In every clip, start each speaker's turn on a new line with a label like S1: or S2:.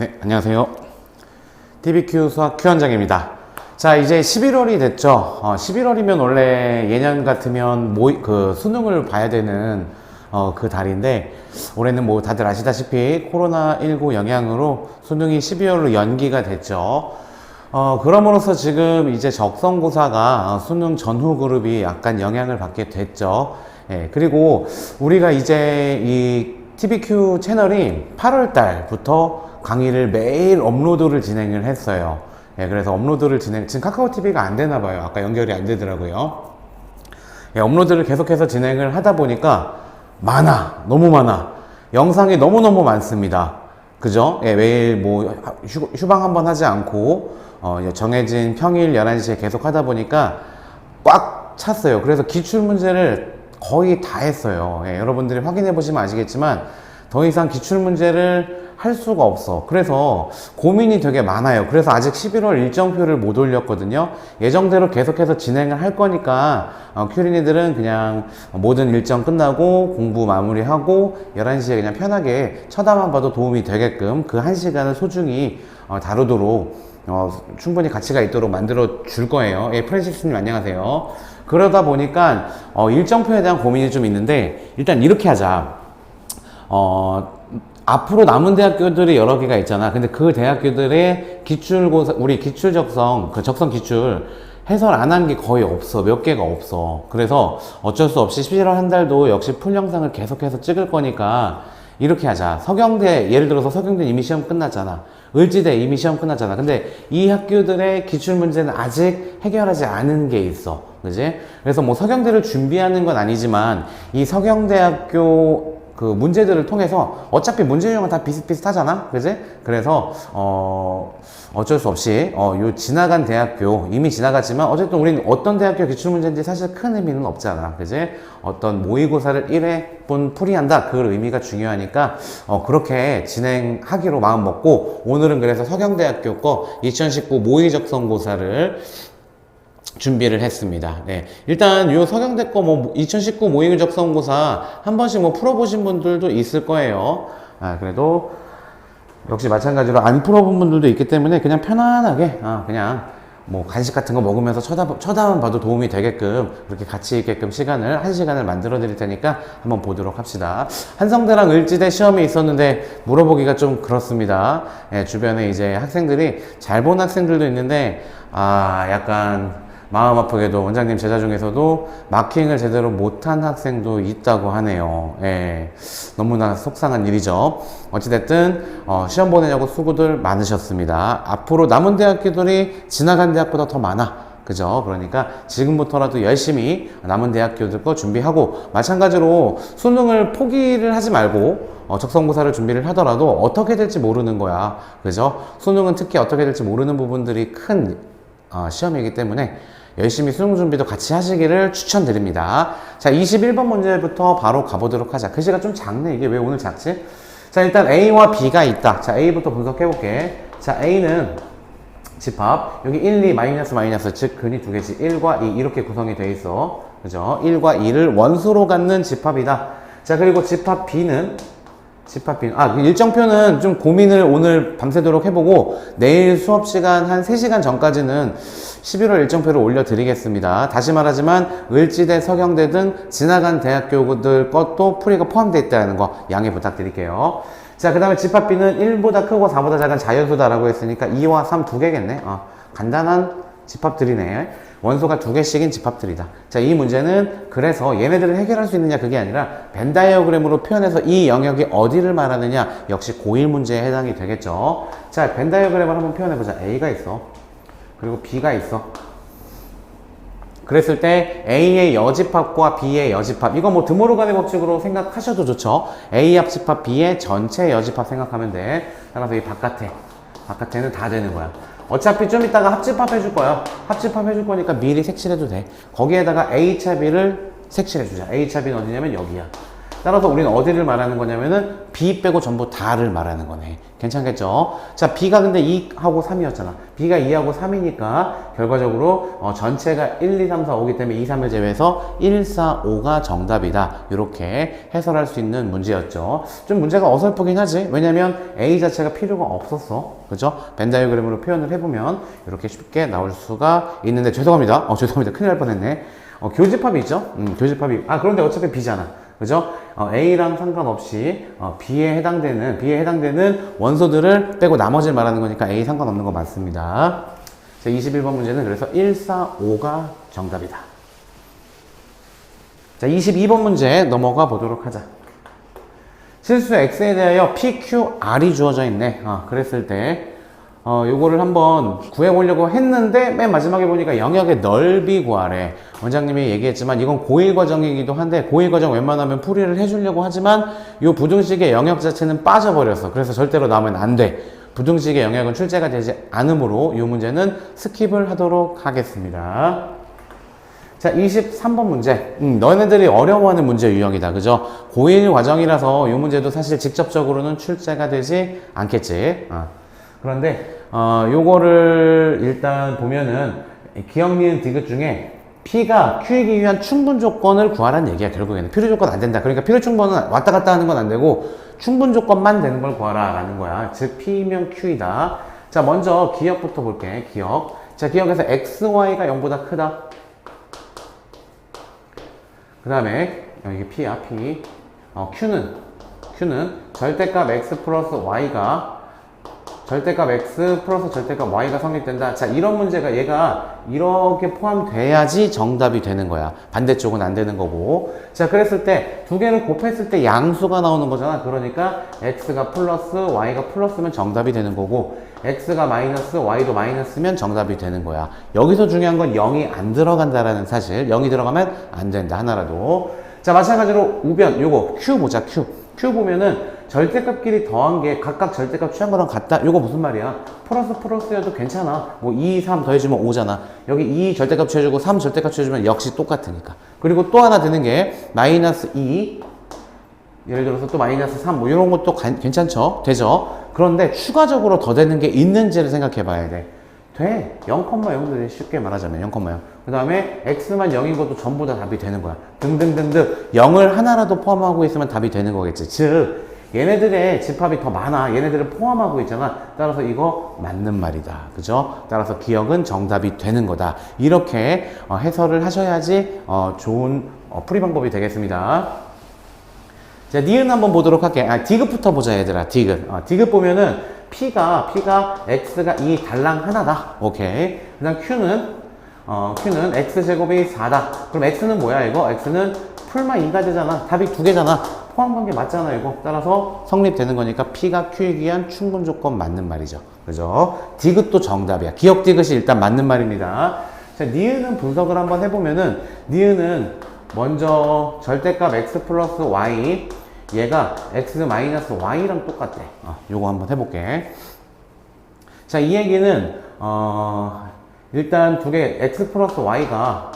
S1: 네, 안녕하세요. TBQ 수학 Q원장입니다. 자, 이제 11월이 됐죠. 11월이면 원래 예년 같으면 수능을 봐야 되는 그 달인데, 올해는 뭐 다들 아시다시피 코로나19 영향으로 수능이 12월로 연기가 됐죠. 그럼으로써 지금 이제 적성고사가 수능 전후 그룹이 약간 영향을 받게 됐죠. 예, 그리고 우리가 이제 이 TBQ 채널이 8월 달부터 강의를 매일 업로드를 진행을 했어요. 예, 그래서 업로드를 지금 카카오 TV가 안 되나 봐요. 아까 연결이 안 되더라고요. 예, 업로드를 계속해서 진행을 하다 보니까 너무 많아. 영상이 너무너무 많습니다. 그죠? 예, 매일 뭐 휴방 한번 하지 않고 정해진 평일 11시에 계속 하다 보니까 꽉 찼어요. 그래서 기출문제를 거의 다 했어요. 예, 여러분들이 확인해 보시면 아시겠지만 더 이상 기출문제를 할 수가 없어. 그래서 고민이 되게 많아요. 그래서 아직 11월 일정표를 못 올렸거든요. 예정대로 계속해서 진행을 할 거니까 큐린이들은 그냥 모든 일정 끝나고 공부 마무리하고 11시에 그냥 편하게 쳐다만 봐도 도움이 되게끔 그 1시간을 소중히 다루도록 충분히 가치가 있도록 만들어 줄 거예요. 예, 프랜시스님 안녕하세요. 그러다 보니까 일정표에 대한 고민이 좀 있는데, 일단 이렇게 하자. 앞으로 남은 대학교들이 여러 개가 있잖아. 근데 그 대학교들의 기출고사, 우리 기출 적성, 그 적성 기출 해설 안 한 게 거의 없어. 몇 개가 없어. 그래서 어쩔 수 없이 11월 한 달도 역시 풀 영상을 계속해서 찍을 거니까 이렇게 하자. 서경대, 예를 들어서 서경대 이미 시험 끝났잖아. 을지대 이미 시험 끝났잖아. 근데 이 학교들의 기출문제는 아직 해결하지 않은 게 있어. 그지? 그래서 뭐 서경대를 준비하는 건 아니지만 이 서경대학교 그 문제들을 통해서 어차피 문제 유형은 다 비슷비슷하잖아. 그지? 그래서 어쩔 수 없이 요 지나간 대학교 이미 지나갔지만 어쨌든 우리는 어떤 대학교 기출문제인지 사실 큰 의미는 없잖아. 그지? 어떤 모의고사를 1회분 풀이한다. 그 의미가 중요하니까 그렇게 진행하기로 마음 먹고, 오늘은 그래서 서경대학교 거 2019 모의적성고사를 준비를 했습니다. 네. 일단 요 서경대 거 2019 모의적성고사 한 번씩 풀어보신 분들도 있을 거예요. 그래도 역시 마찬가지로 안 풀어본 분들도 있기 때문에 그냥 편안하게 그냥 뭐 간식 같은 거 먹으면서 쳐다만 봐도 도움이 되게끔 그렇게 가치 있게끔 한 시간을 만들어 드릴 테니까 한번 보도록 합시다. 한성대랑 을지대 시험이 있었는데 물어보기가 좀 그렇습니다. 예, 주변에 이제 학생들이 잘 본 학생들도 있는데 약간 마음 아프게도 원장님 제자 중에서도 마킹을 제대로 못한 학생도 있다고 하네요. 예, 너무나 속상한 일이죠. 어찌됐든 시험 보내려고 수고들 많으셨습니다. 앞으로 남은 대학교들이 지나간 대학보다 더 많아. 그죠? 그러니까 지금부터라도 열심히 남은 대학교들 거 준비하고, 마찬가지로 수능을 포기를 하지 말고 적성고사를 준비를 하더라도 어떻게 될지 모르는 거야. 그죠? 수능은 특히 어떻게 될지 모르는 부분들이 큰 시험이기 때문에 열심히 수능 준비도 같이 하시기를 추천드립니다. 자, 21번 문제부터 바로 가보도록 하자. 글씨가 좀 작네. 이게 왜 오늘 작지? 자, 일단 A와 B가 있다. 자, A부터 분석해볼게. 자, A는 집합. 여기 1, 2, 마이너스, 즉 근이 두 개씩 1과 2 이렇게 구성이 되어 있어. 그죠? 1과 2를 원수로 갖는 집합이다. 자, 그리고 집합 B는 그 일정표는 좀 고민을 오늘 밤새도록 해보고, 내일 수업시간 한 3시간 전까지는 11월 일정표를 올려드리겠습니다. 다시 말하지만 을지대, 서경대 등 지나간 대학교들 것도 풀이가 포함되어 있다는 거 양해 부탁드릴게요. 자, 그 다음에 집합 B는 1보다 크고 4보다 작은 자연수다라고 했으니까 2와 3 두 개겠네. 간단한 집합들이네. 원소가 두 개씩인 집합들이다. 자, 이 문제는 그래서 얘네들을 해결할 수 있느냐 그게 아니라 벤 다이어그램으로 표현해서 이 영역이 어디를 말하느냐, 역시 고1 문제에 해당이 되겠죠. 자, 벤 다이어그램을 한번 표현해보자. A가 있어. 그리고 B가 있어. 그랬을 때 A의 여집합과 B의 여집합, 이거 뭐 드모르간의 법칙으로 생각하셔도 좋죠. A 합집합, B의 전체 여집합 생각하면 돼. 따라서 이 바깥에는 다 되는 거야. 어차피 좀 이따가 합집합 해줄 거야. 합집합 해줄 거니까 미리 색칠해도 돼. 거기에다가 A차 B를 색칠해주자. A차 B는 어디냐면 여기야. 따라서 우리는 어디를 말하는 거냐면은 B 빼고 전부 다를 말하는 거네. 괜찮겠죠? 자, B가 근데 2하고 3이었잖아. B가 2하고 3이니까 결과적으로 전체가 1, 2, 3, 4, 5기 때문에 2, 3을 제외해서 1, 4, 5가 정답이다. 이렇게 해설할 수 있는 문제였죠. 좀 문제가 어설프긴 하지. 왜냐면 A 자체가 필요가 없었어. 그죠? 벤 다이어그램으로 표현을 해보면 이렇게 쉽게 나올 수가 있는데 죄송합니다. 죄송합니다. 큰일 날 뻔했네. 교집합이 있죠? 교집합이. 그런데 어차피 B잖아. 그죠? A랑 상관없이 B에 해당되는 원소들을 빼고 나머지를 말하는 거니까 A 상관없는 거 맞습니다. 자, 21번 문제는 그래서 1, 4, 5가 정답이다. 자, 22번 문제 넘어가 보도록 하자. 실수 X에 대하여 PQR이 주어져 있네. 그랬을 때 요거를 한번 구해보려고 했는데 맨 마지막에 보니까 영역의 넓이 구하래. 원장님이 얘기했지만 이건 고1 과정이기도 한데 고1 과정 웬만하면 풀이를 해주려고 하지만 요 부등식의 영역 자체는 빠져버렸어. 그래서 절대로 나오면 안 돼. 부등식의 영역은 출제가 되지 않으므로 이 문제는 스킵을 하도록 하겠습니다. 자, 23번 문제. 너네들이 어려워하는 문제 유형이다. 그죠? 고1 과정이라서 이 문제도 사실 직접적으로는 출제가 되지 않겠지. 그런데 요거를 일단 보면은 기억, 니은, 디귿 중에 P가 Q이기 위한 충분 조건을 구하라는 얘기야. 결국에는 필요 조건 안 된다. 그러니까 필요 충분은 왔다 갔다 하는 건 안 되고 충분 조건만 되는 걸 구하라 라는 거야. 즉 P면 Q이다. 자, 먼저 기억부터 볼게. 기억. 자, 기억에서 XY가 0보다 크다. 그 다음에 이게 P야. P. Q는 절대값 X 플러스 Y가 절대값 X 플러스 절대값 Y가 성립된다. 자, 이런 문제가 얘가 이렇게 포함돼야지 정답이 되는 거야. 반대쪽은 안 되는 거고. 자, 그랬을 때 두 개를 곱했을 때 양수가 나오는 거잖아. 그러니까 X가 플러스 Y가 플러스면 정답이 되는 거고 X가 마이너스 Y도 마이너스면 정답이 되는 거야. 여기서 중요한 건 0이 안 들어간다라는 사실. 0이 들어가면 안 된다. 하나라도. 자, 마찬가지로 우변 요거 Q 보자. Q 보면은 절대값끼리 더한 게 각각 절대값 취한 거랑 같다. 요거 무슨 말이야? 플러스여도 괜찮아. 뭐 2, 3 더해주면 5잖아. 여기 2 절대값 취해주고 3 절대값 취해주면 역시 똑같으니까. 그리고 또 하나 드는 게 마이너스 2. 예를 들어서 또 마이너스 3 뭐 이런 것도 괜찮죠? 되죠? 그런데 추가적으로 더 되는 게 있는지를 생각해 봐야 돼. 돼. 0,0도 돼. 쉽게 말하자면 0,0. 그 다음에 x만 0인 것도 전부 다 답이 되는 거야. 등등등등 0을 하나라도 포함하고 있으면 답이 되는 거겠지. 즉 얘네들의 집합이 더 많아. 얘네들을 포함하고 있잖아. 따라서 이거 맞는 말이다. 그죠? 따라서 기억은 정답이 되는 거다. 이렇게 해설을 하셔야지 좋은 풀이 방법이 되겠습니다. 자, 니은 한번 보도록 할게. 디귿부터 보자, 얘들아. 디귿 보면은 P가 X가 2 달랑 하나다. 오케이. 그 다음 Q는 X제곱이 4다. 그럼 X는 뭐야, 이거? X는 풀만 2가 되잖아. 답이 2개잖아. 포함관계 맞잖아, 이거. 따라서 성립되는 거니까 P가 Q에 의한 충분 조건 맞는 말이죠. 그죠? 디귿도 정답이야. 기억 디귿이 일단 맞는 말입니다. 자, 니은은 분석을 한번 해보면은, 니은은 먼저 절대값 X 플러스 Y, 얘가 X 마이너스 Y랑 똑같대. 요거 한번 해볼게. 자, 이 얘기는, 일단 두 개, X 플러스 Y가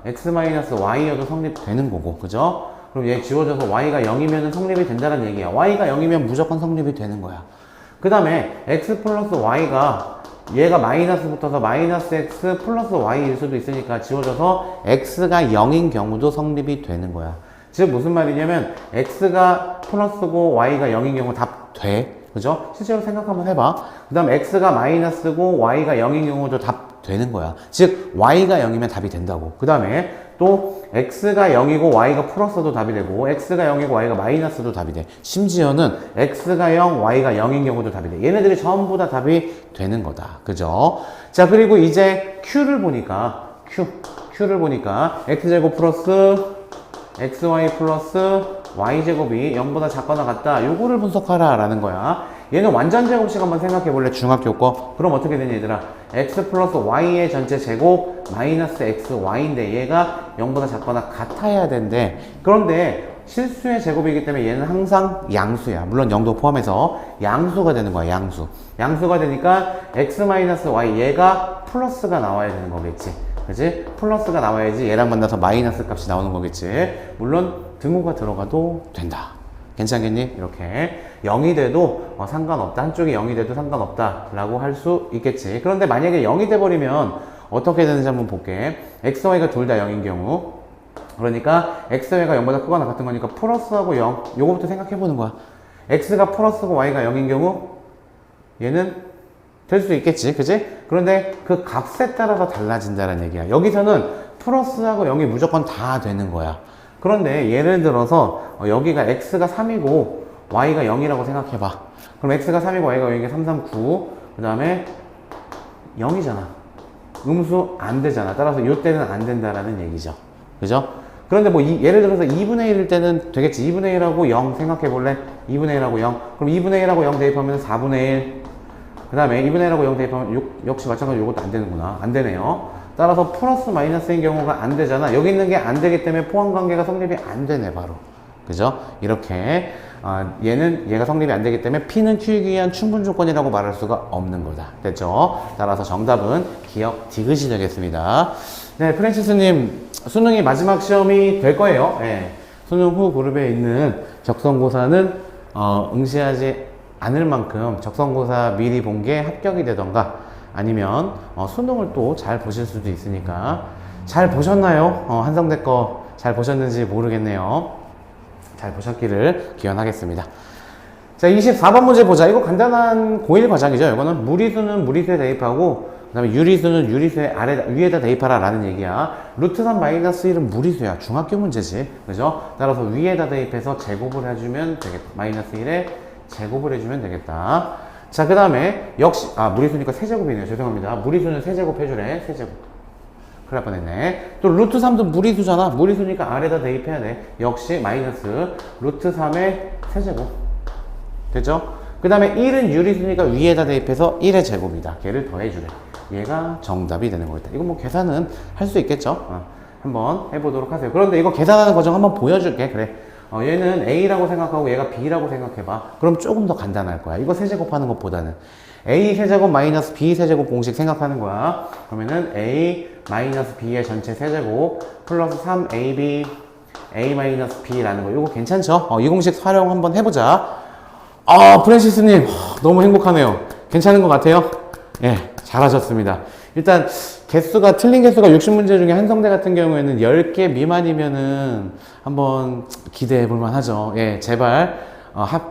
S1: X 마이너스 Y여도 성립되는 거고, 그죠? 그럼 얘 지워져서 Y가 0이면 성립이 된다는 얘기야. Y가 0이면 무조건 성립이 되는 거야. 그 다음에 X 플러스 Y가 얘가 마이너스 붙어서 마이너스 X 플러스 Y일 수도 있으니까 지워져서 X가 0인 경우도 성립이 되는 거야. 즉 무슨 말이냐면 X가 플러스고 Y가 0인 경우 답 돼. 그죠? 실제로 생각 한번 해봐. 그 다음 X가 마이너스고 Y가 0인 경우도 답 되는 거야. 즉 Y가 0이면 답이 된다고. 그 다음에 또 X가 0이고 Y가 플러스도 답이 되고 X가 0이고 Y가 마이너스도 답이 돼. 심지어는 X가 0, Y가 0인 경우도 답이 돼. 얘네들이 전부 다 답이 되는 거다. 그죠? 자, 그리고 이제 Q를 보니까 X제곱 플러스 XY 플러스 Y제곱이 0보다 작거나 같다. 요거를 분석하라 라는 거야. 얘는 완전 제곱식 한번 생각해 볼래? 중학교 거. 그럼 어떻게 되니 얘들아? X 플러스 Y의 전체 제곱 마이너스 XY인데 얘가 0보다 작거나 같아야 된대. 그런데 실수의 제곱이기 때문에 얘는 항상 양수야. 물론 0도 포함해서 양수가 되는 거야. 양수가 되니까 X 마이너스 Y 얘가 플러스가 나와야 되는 거겠지. 그지? 플러스가 나와야지 얘랑 만나서 마이너스 값이 나오는 거겠지. 물론 등호가 들어가도 된다. 괜찮겠니? 이렇게 0이 돼도 상관없다. 한쪽이 0이 돼도 상관없다 라고 할 수 있겠지. 그런데 만약에 0이 돼버리면 어떻게 되는지 한번 볼게. x, y가 둘 다 0인 경우, 그러니까 x, y가 0보다 크거나 같은 거니까 플러스하고 0, 요거부터 생각해 보는 거야. x가 플러스고 y가 0인 경우 얘는 될 수 있겠지, 그지? 그런데 그 값에 따라서 달라진다는 얘기야. 여기서는 플러스하고 0이 무조건 다 되는 거야. 그런데 예를 들어서 여기가 x가 3이고 y가 0이라고 생각해봐. 그럼 x가 3이고 y가 0이니까 3, 3, 9. 그 다음에 0이잖아. 음수 안 되잖아. 따라서 이때는 안 된다라는 얘기죠. 그죠? 그런데 뭐 예를 들어서 2분의 1일 때는 되겠지. 2분의 1하고 0 생각해 볼래? 2분의 1하고 0. 그럼 2분의 1하고 0 대입하면 4분의 1. 그 다음에 2분의 1하고 0 대입하면 6, 역시 마찬가지로 이것도 안 되는구나. 안 되네요. 따라서 플러스 마이너스인 경우가 안 되잖아. 여기 있는 게 안 되기 때문에 포함관계가 성립이 안 되네, 바로. 그죠? 이렇게 얘가 성립이 안 되기 때문에 P는 Q이기 위한 충분 조건이라고 말할 수가 없는 거다. 됐죠? 따라서 정답은 기억 디귿이 되겠습니다. 네, 프랜시스님 수능이 마지막 시험이 될 거예요. 네. 수능 후 그룹에 있는 적성고사는 응시하지 않을 만큼 적성고사 미리 본 게 합격이 되던가 아니면 수능을 또 잘 보실 수도 있으니까 잘 보셨나요? 한성대 거 잘 보셨는지 모르겠네요. 잘 보셨기를 기원하겠습니다. 자, 24번 문제 보자. 이거 간단한 고1 과정이죠. 이거는 무리수는 무리수에 대입하고 그 다음에 유리수는 유리수의 위에다 대입하라 라는 얘기야. 루트 3 마이너스 1은 무리수야. 중학교 문제지. 그죠? 따라서 위에다 대입해서 제곱을 해주면 되겠다. 마이너스 1에 제곱을 해주면 되겠다. 자, 그 다음에 역시 무리수니까 세제곱이네요. 죄송합니다. 무리수는 세제곱 해주래. 세제곱. 큰일 날 뻔했네. 또 루트 3도 무리수잖아. 무리수니까 아래다 대입해야 돼. 역시 마이너스 루트 3의 세제곱. 됐죠? 그 다음에 1은 유리수니까 위에다 대입해서 1의 제곱이다. 걔를 더해주래. 얘가 정답이 되는 거겠다. 이거 뭐 계산은 할 수 있겠죠? 한번 해보도록 하세요. 그런데 이거 계산하는 과정 한번 보여줄게. 그래. 얘는 A라고 생각하고 얘가 B라고 생각해봐. 그럼 조금 더 간단할 거야. 이거 세제곱하는 것보다는. A 세제곱 마이너스 B 세제곱 공식 생각하는 거야. 그러면은 A 마이너스 B의 전체 세제곱 플러스 3AB A 마이너스 B라는 거. 이거 괜찮죠? 이 공식 활용 한번 해보자. 프랜시스님 너무 행복하네요. 괜찮은 것 같아요? 예, 잘하셨습니다. 일단 개수가 틀린 개수가 60문제 중에 한성대 같은 경우에는 10개 미만이면은 한번 기대해 볼 만하죠. 예, 제발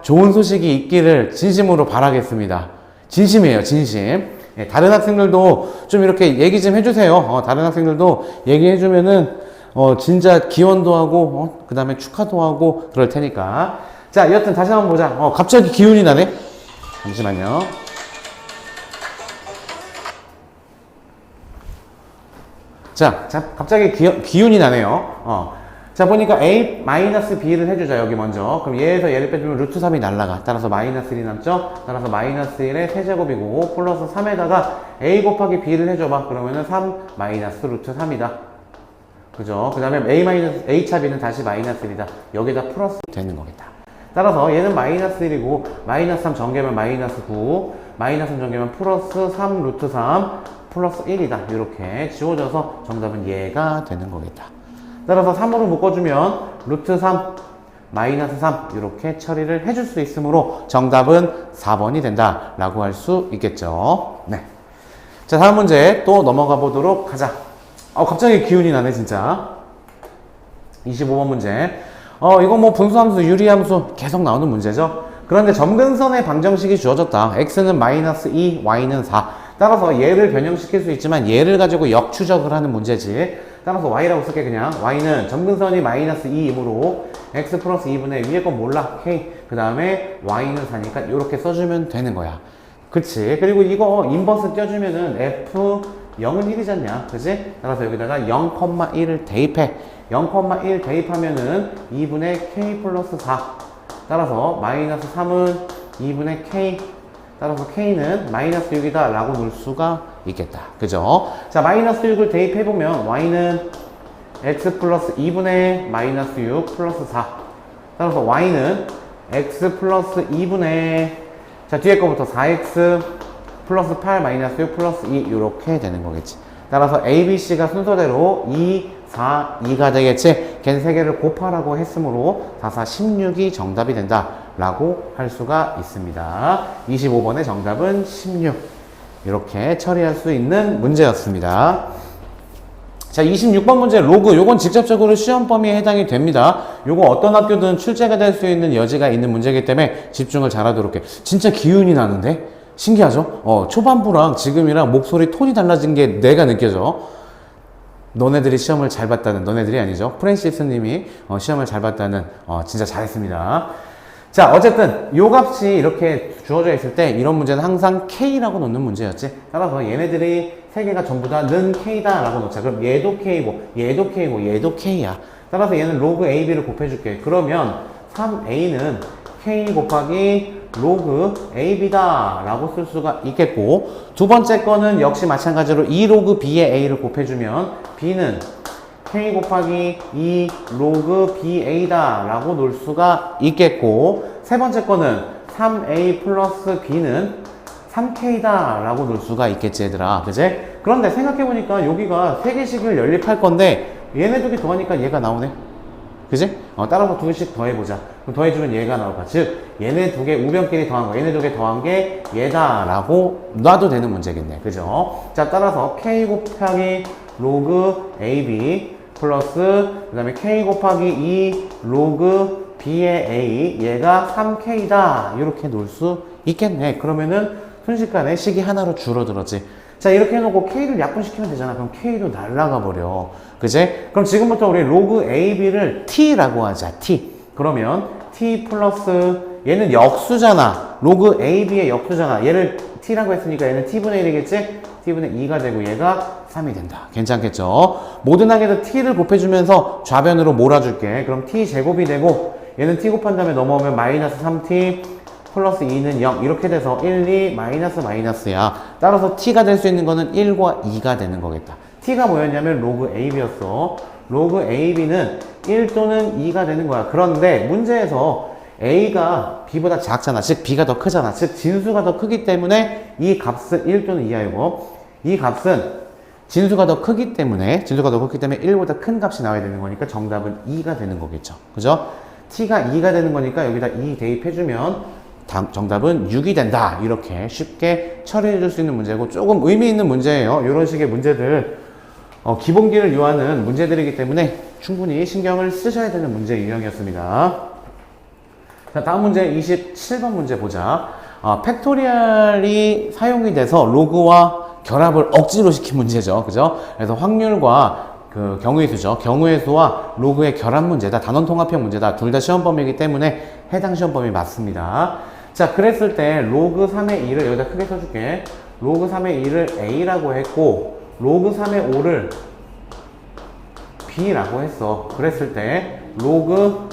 S1: 좋은 소식이 있기를 진심으로 바라겠습니다. 진심이에요, 진심. 예, 다른 학생들도 좀 이렇게 얘기 좀 해주세요. 다른 학생들도 얘기해주면은 진짜 기원도 하고 그 다음에 축하도 하고 그럴 테니까. 자, 여튼 다시 한번 보자. 갑자기 기운이 나네. 잠시만요. 자, 갑자기 기운이 나네요. 자, 보니까 A-B를 해주자, 여기 먼저. 그럼 얘에서 얘를 빼주면 루트 3이 날라가. 따라서 마이너스 1이 남죠? 따라서 마이너스 1의 세제곱이고, 플러스 3에다가 A 곱하기 B를 해줘봐. 그러면은 3 마이너스 루트 3이다. 그죠? 그 다음에 A차 B는 다시 마이너스 1이다. 여기다 플러스 되는 거겠다. 따라서 얘는 마이너스 1이고, 마이너스 3 전개면 마이너스 9, 마이너스 3 전개면 플러스 3 루트 3, 플러스 1이다. 이렇게 지워져서 정답은 얘가 되는 거겠다. 따라서 3으로 묶어주면 루트 3, 마이너스 3 이렇게 처리를 해줄 수 있으므로 정답은 4번이 된다 라고 할 수 있겠죠. 네. 자, 다음 문제 또 넘어가 보도록 하자. 갑자기 기운이 나네 진짜. 25번 문제. 이건 뭐 분수함수, 유리함수 계속 나오는 문제죠. 그런데 점근선의 방정식이 주어졌다. x는 마이너스 2, y는 4. 따라서 얘를 변형시킬 수 있지만 얘를 가지고 역추적을 하는 문제지. 따라서 y라고 쓸게 그냥. y는 점근선이 마이너스 2이므로 x 플러스 2분의 위에 건 몰라. k. 그 다음에 y는 4니까 이렇게 써주면 되는 거야. 그치? 그리고 이거 인버스 띄워주면은 f 0은 1이지 않냐? 그치? 따라서 여기다가 0,1을 대입해. 0,1 대입하면은 2분의 k 플러스 4. 따라서 마이너스 3은 2분의 k. 따라서 k는 마이너스 6이다 라고 놓을 수가 있겠다. 그죠? 자, 마이너스 6을 대입해보면 y는 x 플러스 2분의 마이너스 6 플러스 4. 따라서 y는 x 플러스 2분의 자, 뒤에 거부터 4x 플러스 8 마이너스 6 플러스 2 이렇게 되는 거겠지. 따라서 A, B, C가 순서대로 2, 4, 2가 되겠지. 걘 3개를 곱하라고 했으므로 4, 4, 16이 정답이 된다 라고 할 수가 있습니다. 25번의 정답은 16. 이렇게 처리할 수 있는 문제였습니다. 자, 26번 문제 로그. 요건 직접적으로 시험 범위에 해당이 됩니다. 요거 어떤 학교든 출제가 될 수 있는 여지가 있는 문제이기 때문에 집중을 잘하도록 해. 진짜 기운이 나는데? 신기하죠? 초반부랑 지금이랑 목소리 톤이 달라진 게 내가 느껴져. 너네들이 시험을 잘 봤다는, 너네들이 아니죠. 프랜시스 님이 시험을 잘 봤다는, 진짜 잘했습니다. 자, 어쨌든 요 값이 이렇게 주어져 있을 때 이런 문제는 항상 K라고 놓는 문제였지. 따라서 얘네들이 세 개가 전부 다 는 K다 라고 놓자. 그럼 얘도 K고 얘도 K고 얘도 K야. 따라서 얘는 로그 AB를 곱해줄게. 그러면 3A는 K 곱하기 로그 AB다 라고 쓸 수가 있겠고, 두 번째 거는 역시 마찬가지로 2 로그 B의 A를 곱해주면 B는 K 곱하기 2 로그 BA다 라고 놓을 수가 있겠고, 세 번째 거는 3A 플러스 B는 3K다 라고 놓을 수가 있겠지 얘들아. 그치? 그런데 생각해보니까 여기가 3개씩을 연립할 건데 얘네 2개 더하니까 얘가 나오네. 그치? 따라서 2개씩 더해보자. 그럼 더해주면 얘가 나올까? 즉 얘네 2개 우변끼리 더한 거, 얘네 2개 더한 게 얘다 라고 놔도 되는 문제겠네. 그죠? 자, 따라서 K 곱하기 로그 AB 플러스 그 다음에 K 곱하기 2 로그 B의 A, 얘가 3K다 이렇게 놓을 수 있겠네. 그러면은 순식간에 식이 하나로 줄어들었지. 자, 이렇게 해놓고 K를 약분시키면 되잖아. 그럼 K도 날라가 버려. 그치? 그럼 지금부터 우리 로그 AB를 T라고 하자. T. 그러면 T 플러스 얘는 역수잖아. 로그 AB의 역수잖아. 얘를 T라고 했으니까 얘는 T분의 1이겠지? T분의 2가 되고 얘가 3이 된다. 괜찮겠죠? 모든 항에서 T를 곱해주면서 좌변으로 몰아줄게. 그럼 T 제곱이 되고 얘는 T 곱한 다음에 넘어오면 마이너스 3T 플러스 2는 0 이렇게 돼서 1, 2 마이너스 마이너스야. 따라서 T가 될 수 있는 거는 1과 2가 되는 거겠다. T가 뭐였냐면 로그 AB였어. 로그 AB는 1 또는 2가 되는 거야. 그런데 문제에서 A가 B보다 작잖아. 즉 B가 더 크잖아. 즉 진수가 더 크기 때문에 이 값은 1 또는 2야 이거. 이 값은 진수가 더 크기 때문에 1보다 큰 값이 나와야 되는 거니까 정답은 2가 되는 거겠죠. 그죠? T가 2가 되는 거니까 여기다 2 대입해주면 정답은 6이 된다. 이렇게 쉽게 처리해 줄 수 있는 문제고 조금 의미 있는 문제예요. 이런 식의 문제들 기본기를 요하는 문제들이기 때문에 충분히 신경을 쓰셔야 되는 문제 유형이었습니다. 자, 다음 문제 27번 문제 보자. 팩토리얼이 사용이 돼서 로그와 결합을 억지로 시킨 문제죠. 그죠? 그래서 확률과 그 경우의 수죠. 경우의 수와 로그의 결합 문제다. 단원 통합형 문제다. 둘 다 시험 범위이기 때문에 해당 시험 범위 맞습니다. 자, 그랬을 때 로그 3의 2를 여기다 크게 써줄게. 로그 3의 2를 A라고 했고 로그 3의 5를 B라고 했어. 그랬을 때 로그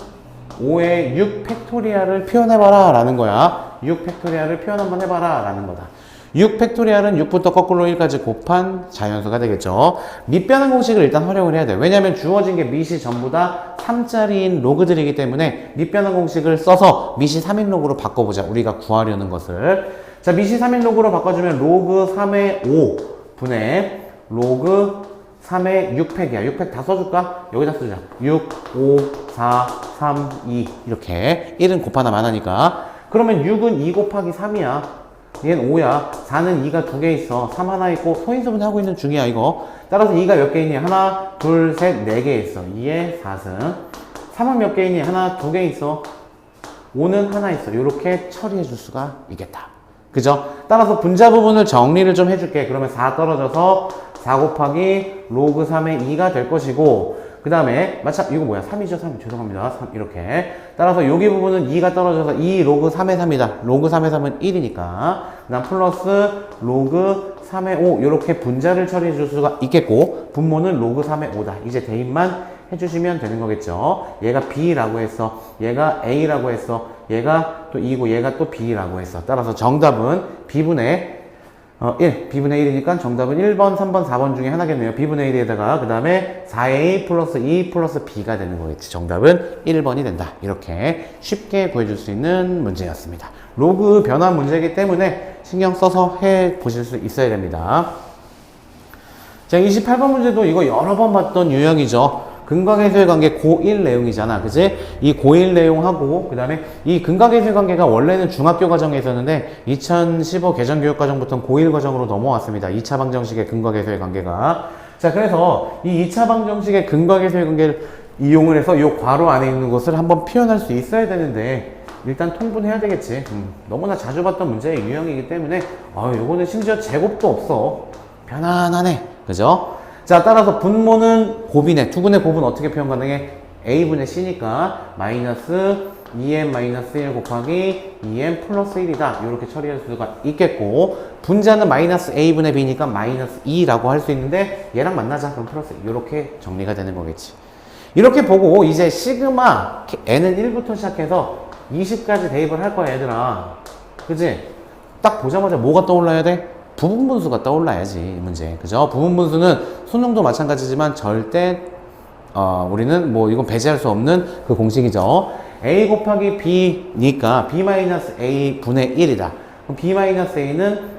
S1: 5의 6 팩토리얼을 표현해봐라 라는 거야. 6 팩토리얼을 표현 한번 해봐라 라는 거다. 6 팩토리얼은 6부터 거꾸로 1까지 곱한 자연수가 되겠죠. 밑변환 공식을 일단 활용을 해야 돼. 왜냐면 주어진 게 밑이 전부 다 3짜리인 로그들이기 때문에 밑변환 공식을 써서 밑이 3인 로그로 바꿔보자. 우리가 구하려는 것을. 자, 밑이 3인 로그로 바꿔주면 로그 3의 5 분의 로그 3의 6팩이야. 6팩 다 써줄까? 여기다 쓰자. 6, 5, 4, 3, 2 이렇게 1은 곱하나 마나니까. 그러면 6은 2 곱하기 3이야. 얘는 5야. 4는 2가 2개 있어. 3 하나 있고 소인수분 하고 있는 중이야 이거. 따라서 2가 몇 개 있니? 하나, 둘, 셋, 4개 있어. 2에 4승. 3은 몇 개 있니? 하나, 2개 있어. 5는 하나 있어. 이렇게 처리해 줄 수가 있겠다. 그죠? 따라서 분자 부분을 정리를 좀 해줄게. 그러면 4 떨어져서 4 곱하기 로그 3의 2가 될 것이고, 그 다음에 이거 뭐야? 3이죠? 3. 죄송합니다. 3 이렇게. 따라서 여기 부분은 2가 떨어져서 2 로그 3의 3이다. 로그 3의 3은 1이니까. 그 다음 플러스 로그 3의 5 이렇게 분자를 처리해 줄 수가 있겠고, 분모는 로그 3의 5다. 이제 대입만 해주시면 되는 거겠죠. 얘가 B라고 했어. 얘가 A라고 했어. 얘가 또 2고 얘가 또 B라고 했어. 따라서 정답은 B분의 1, B분의 1이니까 정답은 1번, 3번, 4번 중에 하나겠네요. B분의 1에다가 그 다음에 4A 플러스 2 플러스 B가 되는 거겠지. 정답은 1번이 된다. 이렇게 쉽게 구해줄 수 있는 문제였습니다. 로그 변환 문제이기 때문에 신경 써서 해 보실 수 있어야 됩니다. 자, 28번 문제도 이거 여러 번 봤던 유형이죠. 근각의수의 관계 고1 내용이잖아. 그지? 이 고1 내용하고, 그 다음에 이 근각의수의 관계가 원래는 중학교 과정에 있었는데, 2015 개정교육과정부터 고1 과정으로 넘어왔습니다. 2차 방정식의 근각의수의 관계가. 자, 그래서 이 2차 방정식의 근각의수의 관계를 이용을 해서 이 괄호 안에 있는 것을 한번 표현할 수 있어야 되는데, 일단 통분해야 되겠지. 너무나 자주 봤던 문제의 유형이기 때문에, 요거는 심지어 제곱도 없어. 편안하네. 그죠? 자, 따라서 분모는 곱이네. 두근의 곱은 어떻게 표현 가능해? a분의 c니까 마이너스 2n-1 곱하기 2n 플러스 1이다. 이렇게 처리할 수가 있겠고, 분자는 마이너스 a분의 b니까 마이너스 2라고 할 수 있는데, 얘랑 만나자. 그럼 플러스 이렇게 정리가 되는 거겠지. 이렇게 보고 이제 시그마 n은 1부터 시작해서 20까지 대입을 할 거야, 얘들아. 그지? 딱 보자마자 뭐가 떠올라야 돼? 부분분수가 떠올라야지, 이 문제. 그죠? 부분분수는 수능도 마찬가지지만 절대, 우리는 뭐 이건 배제할 수 없는 그 공식이죠. a 곱하기 b니까 b-a 분의 1이다. 그럼 b-a는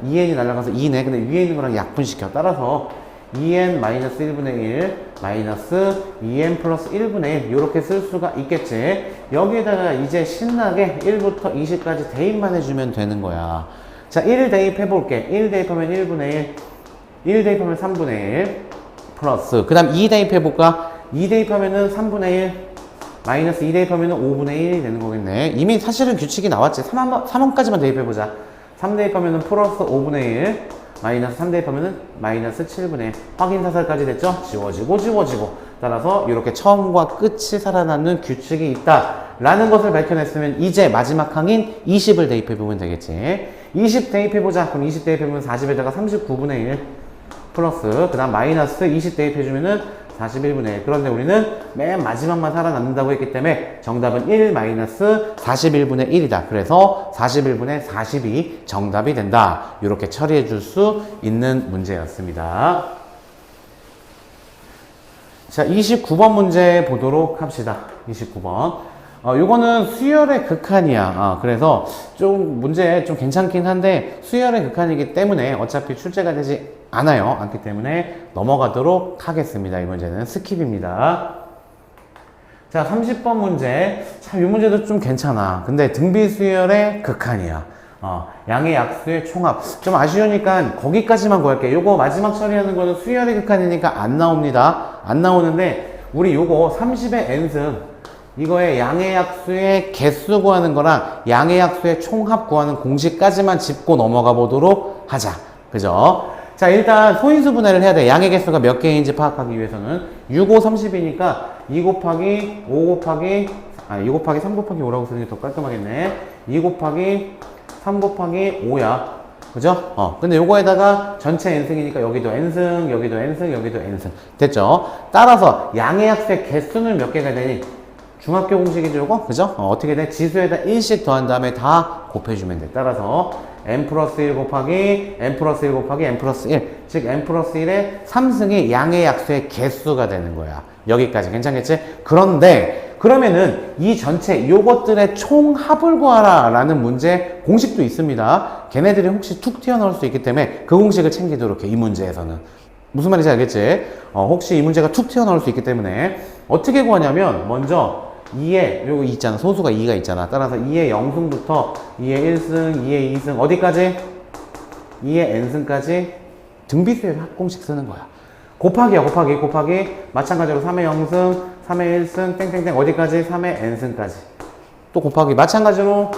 S1: 2n이 날아가서 2네. 근데 위에 있는 거랑 약분시켜. 따라서 2n 마이너스 1분의 1 마이너스 2n 플러스 1분의 1 이렇게 쓸 수가 있겠지. 여기에다가 이제 신나게 1부터 20까지 대입만 해주면 되는 거야. 자, 1 대입해 볼게. 1 대입하면 1분의 1, 1 대입하면 3분의 1 플러스, 그 다음 2 대입해 볼까? 2 대입하면은 3분의 1 마이너스 2 대입하면은 5분의 1이 되는 거겠네. 이미 사실은 규칙이 나왔지. 3원까지만 대입해 보자. 3 대입하면은 플러스 5분의 1 마이너스 3 대입하면은 마이너스 7분의 1. 확인 사살까지 됐죠? 지워지고. 따라서 이렇게 처음과 끝이 살아남는 규칙이 있다 라는 것을 밝혀냈으면 이제 마지막 항인 20을 대입해 보면 되겠지. 20 대입해 보자. 그럼 20 대입해 보면 40에다가 39분의 1 플러스, 그 다음 마이너스 20 대입해 주면은 41분의 1. 그런데 우리는 맨 마지막만 살아남는다고 했기 때문에 정답은 1 마이너스 41분의 1이다. 그래서 41분의 40이 정답이 된다. 이렇게 처리해 줄 수 있는 문제였습니다. 자, 29번 문제 보도록 합시다. 29번. 요거는 수열의 극한이야. 그래서 좀 문제 좀 괜찮긴 한데 수열의 극한이기 때문에 어차피 출제가 되지 않기 때문에 넘어가도록 하겠습니다. 이 문제는 스킵입니다. 자, 30번 문제. 참, 이 문제도 좀 괜찮아. 근데 등비수열의 극한이야. 양의 약수의 총합. 좀 아쉬우니까 거기까지만 구할게. 요거 마지막 처리하는 거는 수열의 극한이니까 안 나옵니다. 안 나오는데, 우리 요거 30의 n승. 이거의 양의 약수의 개수 구하는 거랑 양의 약수의 총합 구하는 공식까지만 짚고 넘어가 보도록 하자. 그죠? 자, 일단 소인수 분해를 해야 돼. 양의 개수가 몇 개인지 파악하기 위해서는 6, 5, 30이니까 2 곱하기 5 곱하기 2 곱하기 3 곱하기 5라고 쓰는 게 더 깔끔하겠네. 2 곱하기 3 곱하기 5야. 그죠? 근데 요거에다가 전체 n승이니까 여기도 n승, 여기도 n승, 여기도 n승. 됐죠? 따라서 양의 약수의 개수는 몇 개가 되니? 중학교 공식이죠, 요거? 그죠? 어떻게 돼? 지수에다 1씩 더한 다음에 다 곱해주면 돼. 따라서 n 플러스 1 곱하기 n 플러스 1 곱하기 n 플러스 1. 즉, n 플러스 1의 3승이 양의 약수의 개수가 되는 거야. 여기까지. 괜찮겠지? 그런데, 그러면은 이 전체 요것들의 총합을 구하라 라는 문제 공식도 있습니다. 걔네들이 혹시 툭 튀어나올 수 있기 때문에 그 공식을 챙기도록 해. 이 문제에서는. 무슨 말인지 알겠지? 혹시 이 문제가 툭 튀어나올 수 있기 때문에 어떻게 구하냐면 먼저 2의 요거 있잖아. 소수가 2가 있잖아. 따라서 2의 0승부터 2의 1승, 2의 2승 어디까지? 2의 n승까지 등비수열 합공식 쓰는 거야. 곱하기야. 곱하기 마찬가지로 3의 0승, 3의 1승 땡땡땡 어디까지? 3의 n승까지. 또 곱하기 마찬가지로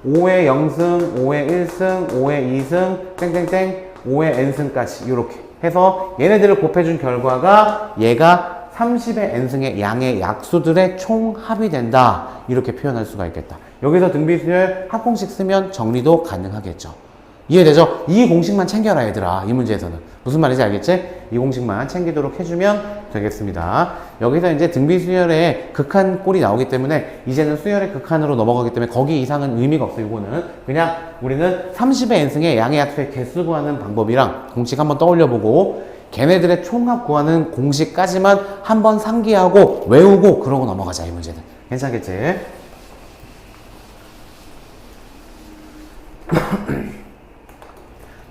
S1: 5의 0승, 5의 1승, 5의 2승 땡땡땡 5의 n승까지 이렇게 해서 얘네들을 곱해준 결과가 얘가 30의 n승의 양의 약수들의 총합이 된다. 이렇게 표현할 수가 있겠다. 여기서 등비수열 합공식 쓰면 정리도 가능하겠죠. 이해되죠? 이 공식만 챙겨라, 얘들아. 이 문제에서는. 무슨 말인지 알겠지? 이 공식만 챙기도록 해주면 되겠습니다. 여기서 이제 등비수열의 극한 꼴이 나오기 때문에 이제는 수열의 극한으로 넘어가기 때문에 거기 이상은 의미가 없어요. 이거는 그냥 우리는 30의 n승의 양의 약수의 개수 구하는 방법이랑 공식 한번 떠올려보고 걔네들의 총합 구하는 공식까지만 한번 상기하고 외우고 그러고 넘어가자. 이 문제는. 괜찮겠지?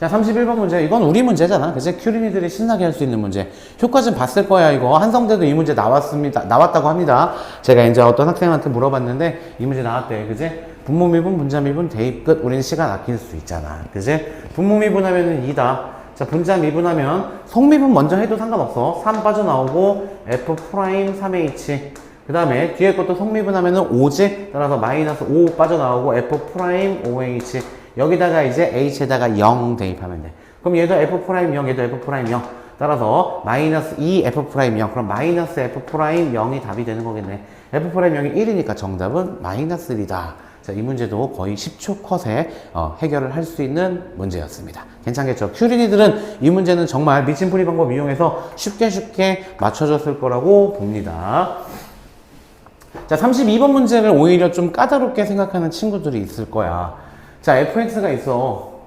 S1: 자, 31번 문제. 이건 우리 문제잖아. 그치? 큐린이들이 신나게 할 수 있는 문제. 효과 좀 봤을 거야, 이거. 한성대도 이 문제 나왔다고 합니다. 제가 이제 어떤 학생한테 물어봤는데, 이 문제 나왔대. 그치? 분모미분, 분자미분, 대입 끝. 우리는 시간 아낄 수 있잖아. 그치? 분모미분 하면은 2다. 자, 분자미분하면, 속미분 먼저 해도 상관없어. 3 빠져나오고, F 프라임 3H. 그 다음에, 뒤에 것도 속미분하면은 5지? 따라서 마이너스 5 빠져나오고, F 프라임 5H. 여기다가 이제 h에다가 0 대입하면 돼. 그럼 얘도 f'0, 얘도 f'0. 따라서 마이너스 2f'0. 그럼 마이너스 f'0이 답이 되는 거겠네. f'0이 1이니까 정답은 마이너스 1이다. 자, 이 문제도 거의 10초 컷에 해결을 할 수 있는 문제였습니다. 괜찮겠죠? 큐린이들은 이 문제는 정말 미친풀이 방법 이용해서 쉽게 맞춰줬을 거라고 봅니다. 자, 32번 문제를 오히려 좀 까다롭게 생각하는 친구들이 있을 거야. 자, fx가 있어.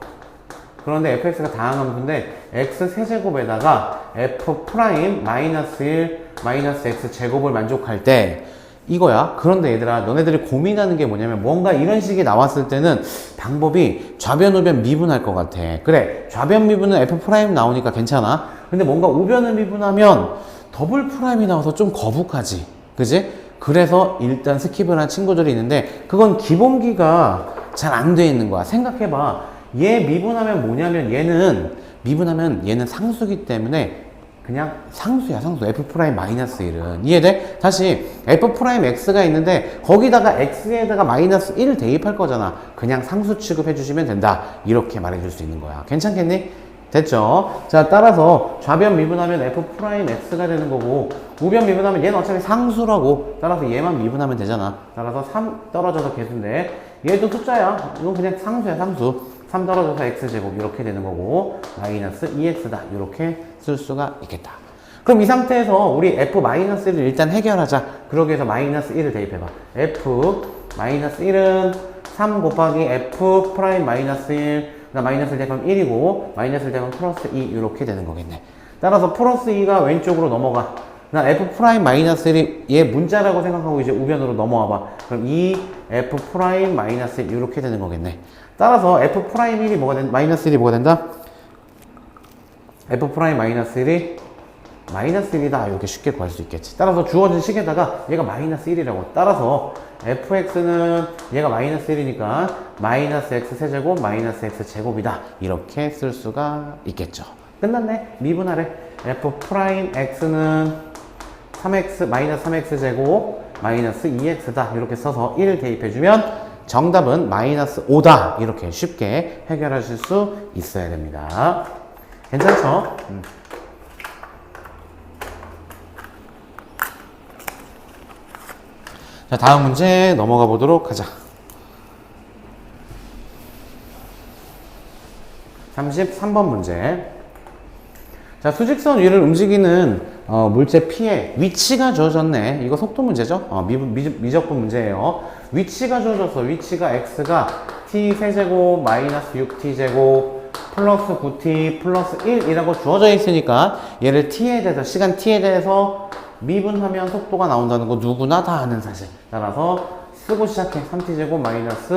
S1: 그런데 fx가 다양한 문제인데 x 세제곱에다가 f 프라임 마이너스 1 마이너스 x 제곱을 만족할 때 이거야. 그런데 얘들아, 너네들이 고민하는 게 뭐냐면 뭔가 이런 식이 나왔을 때는 방법이 좌변, 우변 미분할 것 같아. 그래, 좌변 미분은 f 프라임 나오니까 괜찮아. 근데 뭔가 우변을 미분하면 더블 프라임이 나와서 좀 거북하지. 그지? 그래서 일단 스킵을 한 친구들이 있는데 그건 기본기가 잘 안 돼 있는 거야. 생각해봐. 얘 미분하면 뭐냐면 얘는 상수기 때문에 그냥 상수야, 상수. f 프라임 마이너스 1은. 이해돼? 다시 f 프라임 x가 있는데 거기다가 x에다가 마이너스 1을 대입할 거잖아. 그냥 상수 취급해 주시면 된다. 이렇게 말해 줄 수 있는 거야. 괜찮겠니? 됐죠? 자, 따라서 좌변 미분하면 f 프라임 x가 되는 거고 우변 미분하면 얘는 어차피 상수라고. 따라서 얘만 미분하면 되잖아. 따라서 3 떨어져서 개수인데 얘도 숫자야. 이건 그냥 상수야, 상수. 3 떨어져서 x제곱 이렇게 되는 거고 마이너스 2x다. 이렇게 쓸 수가 있겠다. 그럼 이 상태에서 우리 f-1을 일단 해결하자. 그러기 위해서 마이너스 1을 대입해봐. f-1은 3 곱하기 f 프라임 마이너스 1 그다음 마이너스 1 대입하면 1이고 마이너스 1 대입하면 플러스 2 이렇게 되는 거겠네. 따라서 플러스 2가 왼쪽으로 넘어가. 그다음 f 프라임 마이너스 1이 얘 문자라고 생각하고 이제 우변으로 넘어와 봐. 그럼 2 f 프라임 마이너스 1 이렇게 되는 거겠네. 따라서 f 프라임 1이 뭐가 된다? 마이너스 1이 뭐가 된다? f 프라임 마이너스 1이 마이너스 1이다. 이렇게 쉽게 구할 수 있겠지. 따라서 주어진 식에다가 얘가 마이너스 1이라고. 따라서 fx는 얘가 마이너스 1이니까 마이너스 x 세제곱 마이너스 x 제곱이다. 이렇게 쓸 수가 있겠죠. 끝났네. 미분하래. f 프라임 x는 3x 마이너스 3x 제곱 마이너스 2x다. 이렇게 써서 1 대입해주면 정답은 마이너스 5다. 이렇게 쉽게 해결하실 수 있어야 됩니다. 괜찮죠? 자, 다음 문제 넘어가 보도록 하자. 33번 문제. 자, 수직선 위를 움직이는 물체 P의 위치가 주어졌네. 이거 속도 문제죠? 미적분 문제예요. 위치가 주어졌어. 위치가 X가 T 세제곱 마이너스 6T 제곱 플러스 9T 플러스 1이라고 주어져 있으니까 얘를 T에 대해서, 시간 T에 대해서 미분하면 속도가 나온다는 거 누구나 다 아는 사실. 따라서 쓰고 시작해. 3t제곱 마이너스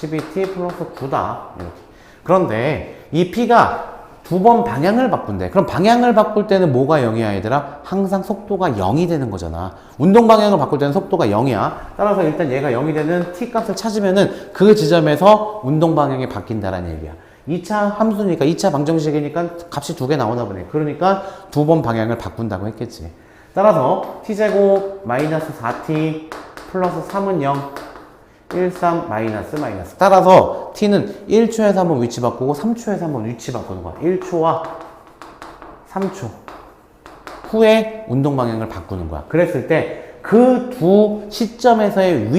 S1: 12t 플러스 9다. 이렇게. 그런데 이 P가 두 번 방향을 바꾼대. 그럼 방향을 바꿀 때는 뭐가 0이야, 얘들아? 항상 속도가 0이 되는 거잖아. 운동 방향을 바꿀 때는 속도가 0이야. 따라서 일단 얘가 0이 되는 t 값을 찾으면은 그 지점에서 운동 방향이 바뀐다라는 얘기야. 2차 함수니까, 2차 방정식이니까 값이 두 개 나오나 보네. 그러니까 두 번 방향을 바꾼다고 했겠지. 따라서 t제곱 마이너스 4t 플러스 3은 0 1, 3 마이너스 마이너스. 따라서 t는 1초에서 한번 위치 바꾸고 3초에서 한번 위치 바꾸는 거야. 1초와 3초 후에 운동 방향을 바꾸는 거야. 그랬을 때 그 두 시점에서의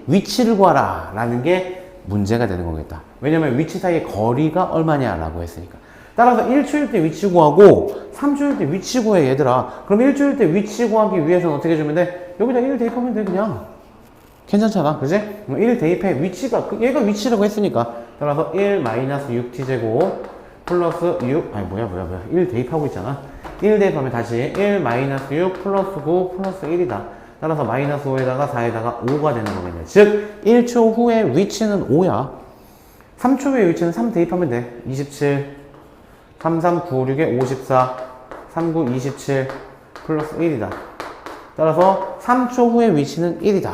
S1: 위치를 구하라 라는 게 문제가 되는 거겠다. 왜냐면 위치 사이의 거리가 얼마냐 라고 했으니까. 따라서 1초일 때 위치 구하고 3초일 때 위치 구해, 얘들아. 그럼 1초일 때 위치 구하기 위해서는 어떻게 해주면 돼? 여기다 1 대입하면 돼, 그냥. 괜찮잖아, 그지? 1 대입해. 위치가, 얘가 위치라고 했으니까. 따라서 1 마이너스 6t제곱 플러스 6, 아니, 뭐야. 1 대입하고 있잖아. 1 대입하면 다시 1 마이너스 6 플러스 9 플러스 1이다. 따라서 마이너스 5에다가 4에다가 5가 되는 거겠네. 즉, 1초 후에 위치는 5야. 3초의 위치는 3 대입하면 돼. 27, 3, 3, 9, 6에 54, 3, 9, 27, 플러스 1이다. 따라서 3초 후의 위치는 1이다.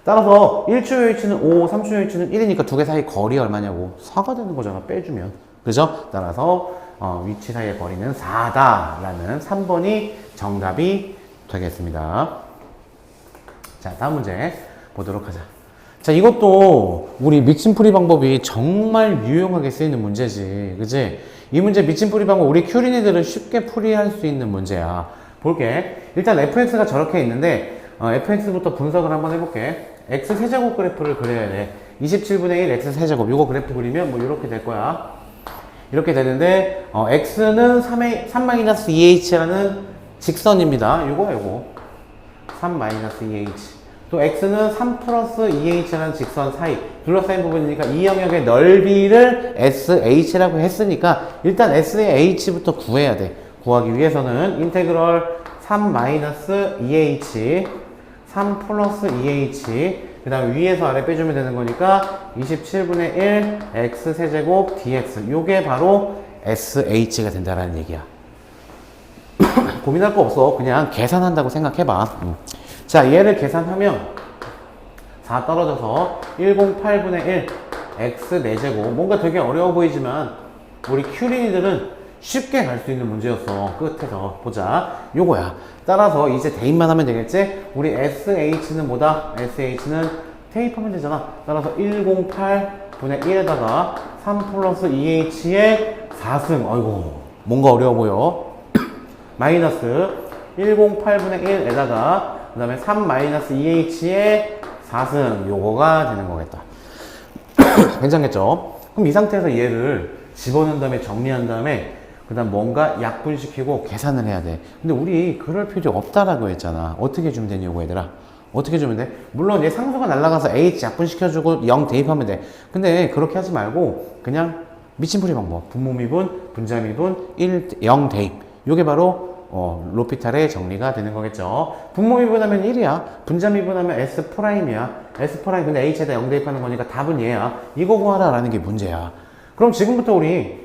S1: 따라서 1초의 위치는 5, 3초의 위치는 1이니까 두 개 사이 거리 얼마냐고. 4가 되는 거잖아, 빼주면. 그죠? 따라서 위치 사이의 거리는 4다 라는 3번이 정답이 되겠습니다. 자, 다음 문제 보도록 하자. 자, 이것도 우리 미침풀이 방법이 정말 유용하게 쓰이는 문제지. 그지? 이 문제 미침풀이 방법 우리 큐린이들은 쉽게 풀이할 수 있는 문제야. 볼게. 일단 fx가 저렇게 있는데 fx부터 분석을 한번 해볼게. x 세제곱 그래프를 그려야 돼. 27분의 1 x 세제곱 요거 그래프 그리면 뭐 이렇게 될 거야. 이렇게 되는데 x는 3-2h라는 직선입니다. 요거 3-2h. 또 x는 3 플러스 2h라는 직선 사이 둘러싸인 부분이니까 이 영역의 넓이를 sh라고 했으니까 일단 s의 h부터 구해야 돼. 구하기 위해서는 인테그럴 3-2h 3 플러스 2h 그 다음에 위에서 아래 빼주면 되는 거니까 27분의 1 x 세제곱 dx 요게 바로 sh가 된다라는 얘기야. 고민할 거 없어. 그냥 계산한다고 생각해봐. 자, 얘를 계산하면 4 떨어져서 108분의 1 x 4제곱 뭔가 되게 어려워 보이지만 우리 큐린이들은 쉽게 갈 수 있는 문제였어. 끝에서 보자. 요거야. 따라서 이제 대입만 하면 되겠지? 우리 sh는 뭐다? sh는 대입하면 되잖아. 따라서 108분의 1에다가 3 플러스 2h의 4승. 아이고 뭔가 어려워 보여. 마이너스 108분의 1에다가 그 다음에 3-2h의 4승 요거가 되는 거겠다. 괜찮겠죠? 그럼 이 상태에서 얘를 집어넣은 다음에 정리한 다음에 그 다음 뭔가 약분시키고 계산을 해야 돼. 근데 우리 그럴 필요 없다라고 했잖아. 어떻게 주면 되냐고 얘들아. 어떻게 주면 돼? 물론 얘 상수가 날아가서 h 약분시켜주고 0 대입하면 돼. 근데 그렇게 하지 말고 그냥 미침풀이 방법. 분모미분, 분자미분, 0 대입. 요게 바로 로피탈의 정리가 되는 거겠죠. 분모미분하면 1이야. 분자미분하면 S'이야. S' 근데 H에다 0 대입하는 거니까 답은 얘야. 이거 구하라 라는 게 문제야. 그럼 지금부터 우리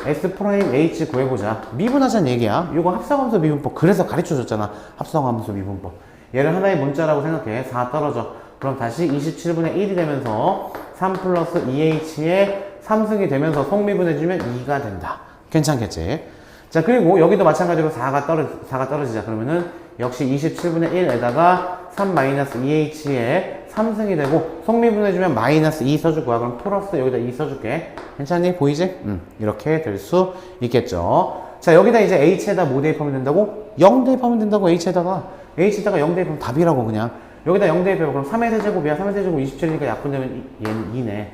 S1: S'H 구해보자. 미분하자는 얘기야. 이거 합성함수 미분법. 그래서 가르쳐줬잖아. 합성함수 미분법. 얘를 하나의 문자라고 생각해. 4 떨어져. 그럼 다시 27분의 1이 되면서 3 플러스 2H의 3승이 되면서 속미분해주면 2가 된다. 괜찮겠지? 자, 그리고 여기도 마찬가지로 4가 떨어지자. 그러면은 역시 27분의 1에다가 3-2h의 3승이 되고 속미분해주면 마이너스 2 써줄 거야. 그럼 플러스 여기다 2 써줄게. 괜찮니? 보이지? 이렇게 될 수 있겠죠. 자, 여기다 이제 h에다 뭐 대입하면 된다고? 0 대입하면 된다고. h에다가 0 대입하면 답이라고 그냥. 여기다 0 대입해봐. 그럼 3의 세제곱이야. 3의 세제곱 27이니까 약분되면 얘는 2네.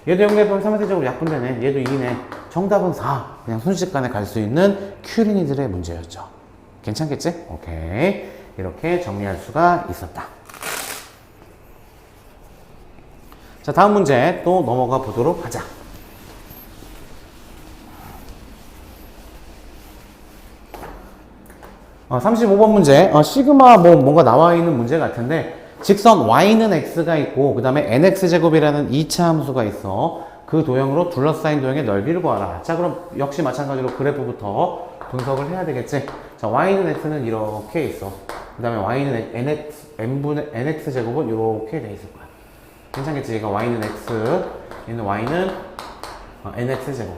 S1: 얘도 0 대입하면 3의 세제곱 약분되네. 얘도 2네. 정답은 4. 그냥 순식간에 갈 수 있는 큐린이들의 문제였죠. 괜찮겠지? 오케이. 이렇게 정리할 수가 있었다. 자, 다음 문제 또 넘어가 보도록 하자. 35번 문제. 시그마 뭔가 나와 있는 문제 같은데 직선 y는 x가 있고 그 다음에 nx제곱이라는 2차 함수가 있어. 그 도형으로 둘러싸인 도형의 넓이를 구하라. 자, 그럼 역시 마찬가지로 그래프부터 분석을 해야 되겠지. 자, y는 x는 이렇게 있어. 그 다음에 y는 nx제곱은 이렇게 돼 있을 거야. 괜찮겠지? 얘가 y는 x, 얘는 y는 nx제곱.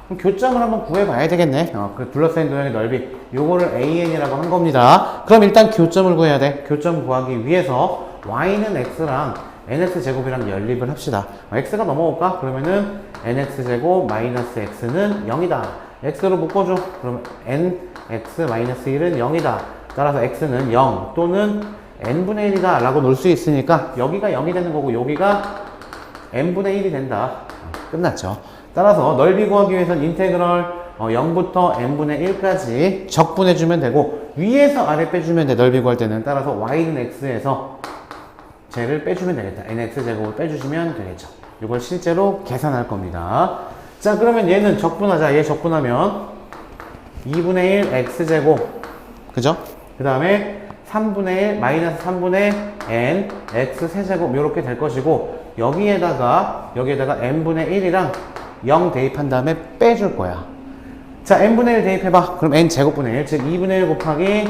S1: 그럼 교점을 한번 구해봐야 되겠네. 그 둘러싸인 도형의 넓이. 요거를 an이라고 한 겁니다. 그럼 일단 교점을 구해야 돼. 교점 구하기 위해서 y는 x랑 nx제곱이랑 연립을 합시다. x가 넘어올까? 그러면은 nx제곱 마이너스 x는 0이다. x로 묶어줘. 그러면 nx-1은 0이다. 따라서 x는 0 또는 n분의 1이다 라고 놓을 수 있으니까 여기가 0이 되는 거고 여기가 n분의 1이 된다. 끝났죠. 따라서 넓이 구하기 위해서는 인테그럴 0부터 n분의 1까지 적분해주면 되고 위에서 아래 빼주면 돼. 넓이 구할 때는. 따라서 y는 x에서 쟤를 빼주면 되겠다. nx제곱을 빼주시면 되겠죠. 이걸 실제로 계산할 겁니다. 자, 그러면 얘는 적분하자. 얘 적분하면 2분의 1 x제곱 그죠? 그 다음에 3분의 1 마이너스 3분의 n x 세제곱 이렇게 될 것이고 여기에다가 n분의 1이랑 0 대입한 다음에 빼줄 거야. 자, n분의 1 대입해봐. 그럼 n제곱분의 1, 즉 2분의 1 곱하기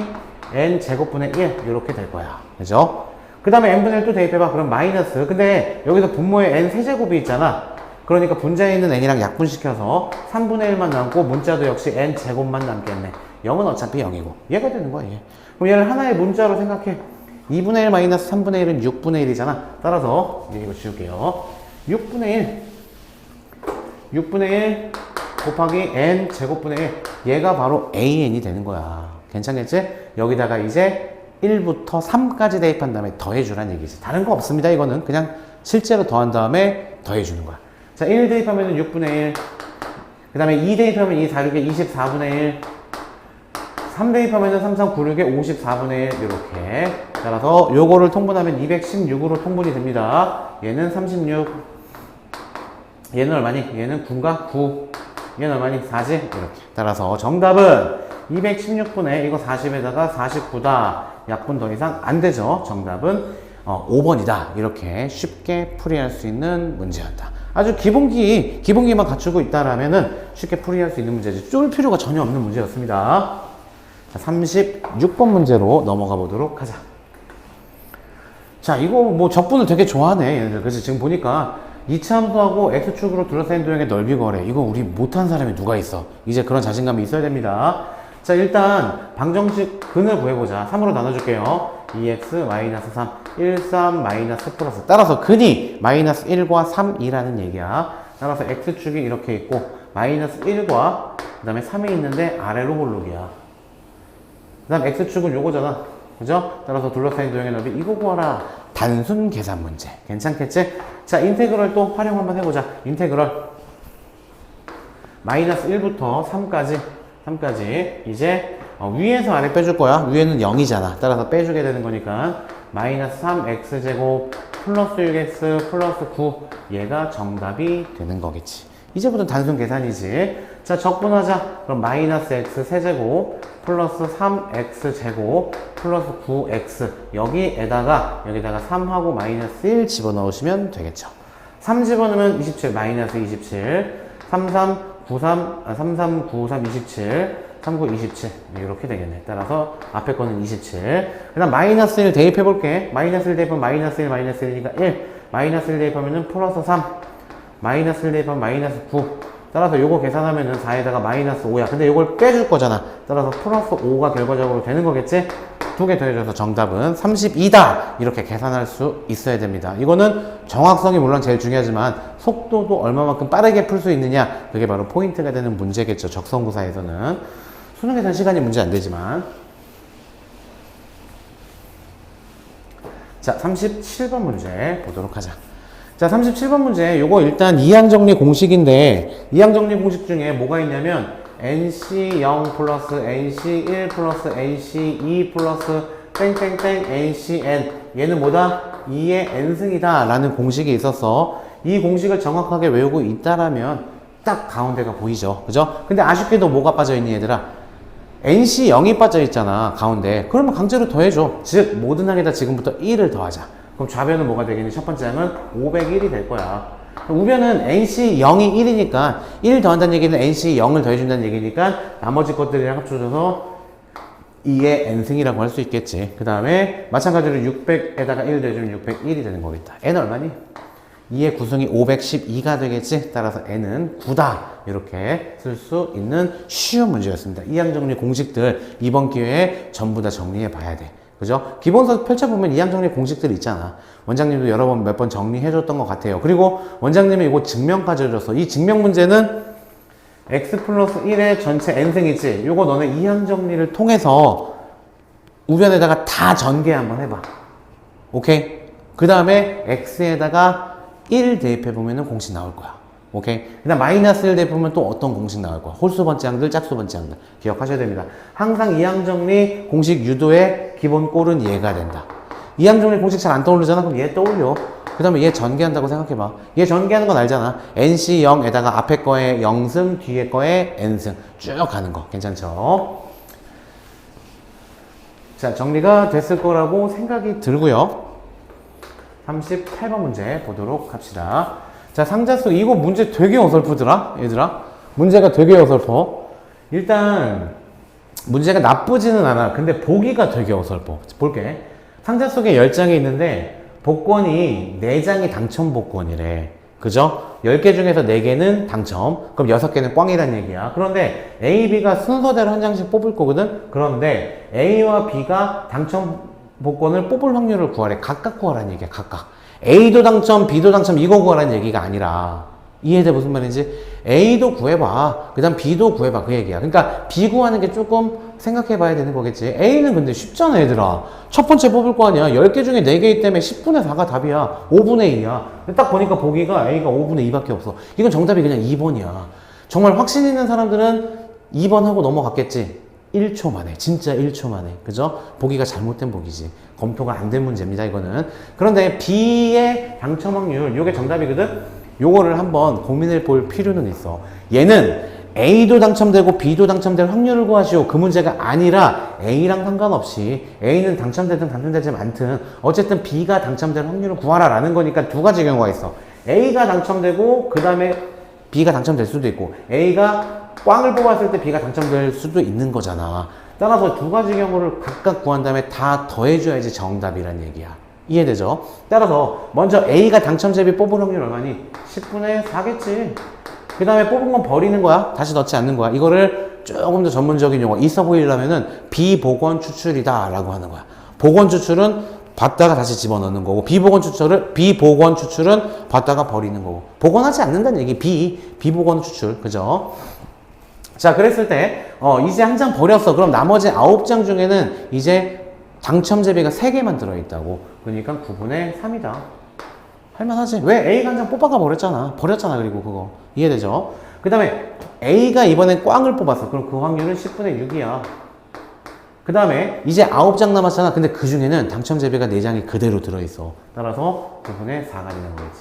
S1: n제곱분의 1 이렇게 될 거야. 그죠? 그 다음에 n분의 1 또 대입해봐. 그럼 마이너스. 근데 여기서 분모에 n 세제곱이 있잖아. 그러니까 분자에 있는 n이랑 약분시켜서 3분의 1만 남고 문자도 역시 n제곱만 남겠네. 0은 어차피 0이고 얘가 되는 거야. 얘. 그럼 얘를 하나의 문자로 생각해. 2분의 1 마이너스 3분의 1은 6분의 1이잖아. 따라서 이거 지울게요. 6분의 1 곱하기 n 제곱분의 1 얘가 바로 an이 되는 거야. 괜찮겠지? 여기다가 이제 1부터 3까지 대입한 다음에 더해주란 얘기지. 다른 거 없습니다. 이거는 그냥 실제로 더한 다음에 더해주는 거야. 자, 1 대입하면 6분의 1, 그 다음에 2 대입하면 2, 4, 6에 24분의 1, 3 대입하면 3, 3, 9, 6에 54분의 1 이렇게. 따라서 요거를 통분하면 216으로 통분이 됩니다. 얘는 36, 얘는 얼마니? 얘는 9인가? 9, 얘는 얼마니? 4지? 이렇게. 따라서 정답은 216분의 이거 40에다가 49다. 약분 더 이상 안 되죠. 정답은 5번이다. 이렇게 쉽게 풀이할 수 있는 문제였다. 아주 기본기만 갖추고 있다라면은 쉽게 풀이할 수 있는 문제지. 쫄 필요가 전혀 없는 문제였습니다. 자, 36번 문제로 넘어가 보도록 하자. 자, 이거 뭐 적분을 되게 좋아하네, 얘네들. 그래서 지금 보니까 이차함수하고 x축으로 둘러싸인 도형의 넓이 거래. 이거 우리 못한 사람이 누가 있어? 이제 그런 자신감이 있어야 됩니다. 자, 일단 방정식 근을 구해보자. 3으로 나눠줄게요. 2x 마이너스 3, 1, 3 마이너스 플러스. 따라서 근이 마이너스 1과 3이라는 얘기야. 따라서 x축이 이렇게 있고 마이너스 1과 그 다음에 3이 있는데 아래로 볼록이야. 그 다음 x축은 요거잖아. 그죠? 따라서 둘러싸인 도형의 넓이 이거 구하라. 단순 계산 문제. 괜찮겠지? 자, 인테그럴 또 활용 한번 해보자. 인테그럴 마이너스 1부터 3까지 이제 위에서 아래 빼줄 거야. 위에는 0이잖아. 따라서 빼주게 되는 거니까 마이너스 3x제곱 플러스 6x 플러스 9 얘가 정답이 되는 거겠지. 이제부터는 단순 계산이지. 자, 적분하자. 그럼 마이너스 x 세제곱 플러스 3x제곱 플러스 9x 여기다가 3하고 마이너스 1 집어넣으시면 되겠죠. 3 집어넣으면 27 마이너스 27 3393 27 39 27 이렇게 되겠네. 따라서 앞에 거는 27. 그 다음 마이너스 1 대입해 볼게. 마이너스 1 대입하면 마이너스 1 마이너스 1이니까 1 마이너스 1 대입하면 플러스 3 마이너스 1 대입하면 마이너스 9. 따라서 요거 계산하면은 4에다가 마이너스 5야. 근데 요걸 빼줄 거잖아. 따라서 플러스 5가 결과적으로 되는 거겠지? 두 개 더해줘서 정답은 32다. 이렇게 계산할 수 있어야 됩니다. 이거는 정확성이 물론 제일 중요하지만 속도도 얼마만큼 빠르게 풀 수 있느냐. 그게 바로 포인트가 되는 문제겠죠. 적성구사에서는. 수능 계산 시간이 문제 안 되지만. 자, 37번 문제 보도록 하자. 자, 37번 문제. 요거 일단 이항정리 공식인데 이항정리 공식 중에 뭐가 있냐면 NC0 플러스 NC1 플러스 NC2 플러스 땡땡땡 NCN 얘는 뭐다? 2의 n승이다 라는 공식이 있어서 이 공식을 정확하게 외우고 있다라면 딱 가운데가 보이죠. 그죠? 근데 아쉽게도 뭐가 빠져있니 얘들아? NC0이 빠져있잖아 가운데. 그러면 강제로 더해줘. 즉 모든 항에다 지금부터 1을 더하자. 그럼 좌변은 뭐가 되겠니? 첫 번째 항은 501이 될 거야. 우변은 NC0이 1이니까 1 더한다는 얘기는 NC0을 더해준다는 얘기니까 나머지 것들이랑 합쳐져서 2의 n승이라고 할 수 있겠지. 그 다음에 마찬가지로 600에다가 1 더해주면 601이 되는 거겠다. n 얼마니? 2의 구성이 512가 되겠지. 따라서 n은 9다. 이렇게 쓸 수 있는 쉬운 문제였습니다. 이항정리 공식들 이번 기회에 전부 다 정리해 봐야 돼. 그죠? 기본서 펼쳐보면 이항정리 공식들 있잖아. 원장님도 여러 번 몇 번 정리해줬던 것 같아요. 그리고 원장님이 이거 증명까지 해줬어. 이 증명 문제는 x 플러스 1의 전체 n승이지. 이거 너네 이항정리를 통해서 우변에다가 다 전개 한번 해봐. 오케이? 그 다음에 x에다가 1 대입해보면 공식 나올 거야. 오케이? 그 다음 마이너스 1 대입하면 또 어떤 공식 나올 거야. 홀수 번째항들, 짝수 번째항들. 기억하셔야 됩니다. 항상 이항정리 공식 유도의 기본 꼴은 얘가 된다. 이항정리 공식 잘 안 떠오르잖아? 그럼 얘 떠올려. 그 다음에 얘 전개한다고 생각해봐. 얘 전개하는 건 알잖아. NC0에다가 앞에 거에 0승, 뒤에 거에 n승. 쭉 가는 거. 괜찮죠? 자, 정리가 됐을 거라고 생각이 들고요. 38번 문제 보도록 합시다. 자, 상자수 이거 문제 되게 어설프더라 얘들아. 문제가 되게 어설퍼. 일단 문제가 나쁘지는 않아. 근데 보기가 되게 어설퍼. 볼게. 상자 속에 10장이 있는데 복권이 4장이 당첨 복권이래. 그죠? 10개 중에서 4개는 당첨. 그럼 6개는 꽝이란 얘기야. 그런데 A, B가 순서대로 한 장씩 뽑을 거거든? 그런데 A와 B가 당첨 복권을 뽑을 확률을 구하래. 각각 구하라는 얘기야. 각각. A도 당첨, B도 당첨 이거 구하라는 얘기가 아니라. 이해돼? 무슨 말인지? A도 구해봐. 그 다음 B도 구해봐. 그 얘기야. 그러니까 B 구하는 게 조금 생각해봐야 되는 거겠지. A는 근데 쉽잖아, 얘들아. 첫 번째 뽑을 거 아니야. 10개 중에 4개 있기 때문에 10분의 4가 답이야. 5분의 2야. 딱 보니까 보기가 A가 5분의 2밖에 없어. 이건 정답이 그냥 2번이야. 정말 확신 있는 사람들은 2번 하고 넘어갔겠지. 1초 만에. 진짜 1초 만에. 그죠? 보기가 잘못된 보기지. 검토가 안 된 문제입니다, 이거는. 그런데 B의 당첨 확률, 이게 정답이거든? 요거를 한번 고민해 볼 필요는 있어. 얘는 A도 당첨되고 B도 당첨될 확률을 구하시오. 그 문제가 아니라 A랑 상관없이 A는 당첨되든 당첨되지 않든 어쨌든 B가 당첨될 확률을 구하라 라는 거니까 두 가지 경우가 있어. A가 당첨되고 그 다음에 B가 당첨될 수도 있고 A가 꽝을 뽑았을 때 B가 당첨될 수도 있는 거잖아. 따라서 두 가지 경우를 각각 구한 다음에 다 더해줘야지 정답이란 얘기야. 이해되죠? 따라서 먼저 A가 당첨제비 뽑을 확률 얼마니? 10분의 4겠지. 그 다음에 뽑은 건 버리는 거야. 다시 넣지 않는 거야. 이거를 조금 더 전문적인 용어 있어 보이려면은 비복원 추출이다 라고 하는 거야. 복원 추출은 받다가 다시 집어넣는 거고 비복원 추출은 받다가 버리는 거고 복원하지 않는다는 얘기. 비복원 추출. 그죠? 자, 그랬을 때 이제 한 장 버렸어. 그럼 나머지 9장 중에는 이제 당첨제비가 3개만 들어있다고. 그러니까 9분의 3이다. 할만하지? 왜? A가 한 장 뽑아가 버렸잖아. 그리고 그거. 이해되죠? 그 다음에 A가 이번엔 꽝을 뽑았어. 그럼 그 확률은 10분의 6이야. 그 다음에 이제 9장 남았잖아. 근데 그 중에는 당첨제비가 4장이 그대로 들어있어. 따라서 9분의 4가 되는 거지.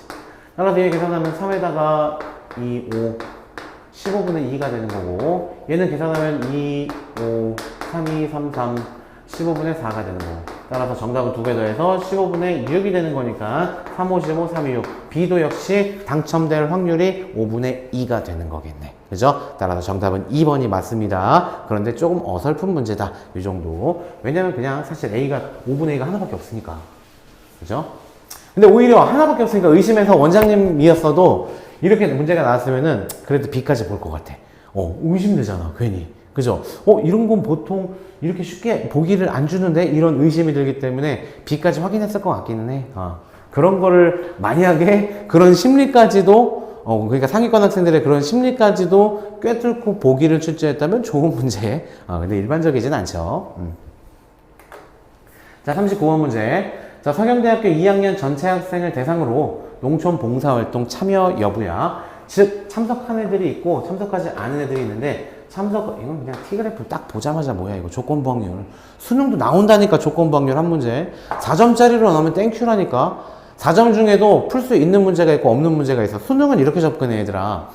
S1: 따라서 얘 계산하면 3에다가 2, 5, 15분의 2가 되는 거고 얘는 계산하면 2, 5, 3, 2, 3, 3 15분의 4가 되는 거고 따라서 정답은 2개 더해서 15분의 6이 되는 거니까 3, 5, 15, 3, 2, 6 B도 역시 당첨될 확률이 5분의 2가 되는 거겠네. 그죠? 따라서 정답은 2번이 맞습니다. 그런데 조금 어설픈 문제다. 이 정도. 왜냐면 그냥 사실 A가 5분의 2가 하나밖에 없으니까. 그죠? 근데 오히려 하나밖에 없으니까 의심해서 원장님이었어도 이렇게 문제가 나왔으면은 그래도 B까지 볼 것 같아. 의심되잖아, 괜히. 그죠? 이런 건 보통 이렇게 쉽게 보기를 안 주는데 이런 의심이 들기 때문에 B까지 확인했을 것 같기는 해. 그런 거를 만약에 그런 심리까지도 그러니까 상위권 학생들의 그런 심리까지도 꿰뚫고 보기를 출제했다면 좋은 문제. 근데 일반적이진 않죠. 자, 39번 문제. 자, 서경대학교 2학년 전체 학생을 대상으로 농촌 봉사활동 참여 여부야. 즉 참석한 애들이 있고 참석하지 않은 애들이 있는데 이건 그냥 T그래프 딱 보자마자 뭐야 이거 조건부 확률. 수능도 나온다니까 조건부 확률 한 문제. 4점짜리로 나오면 땡큐라니까. 4점 중에도 풀 수 있는 문제가 있고 없는 문제가 있어. 수능은 이렇게 접근해 얘들아.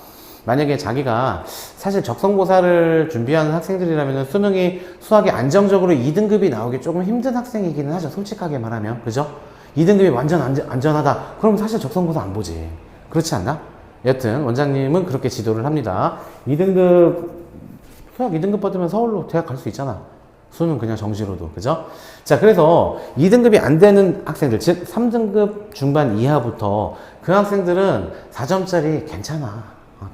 S1: 만약에 자기가 사실 적성고사를 준비하는 학생들이라면 수능이 수학이 안정적으로 2등급이 나오기 조금 힘든 학생이기는 하죠. 솔직하게 말하면. 그죠? 2등급이 완전 안전하다. 그럼 사실 적성고사 안 보지. 그렇지 않나? 여튼 원장님은 그렇게 지도를 합니다. 2등급 수학 2등급 받으면 서울로 대학 갈 수 있잖아. 수능 그냥 정시로도. 그죠? 자, 그래서 2등급이 안 되는 학생들, 즉 3등급 중반 이하부터 그 학생들은 4점짜리 괜찮아.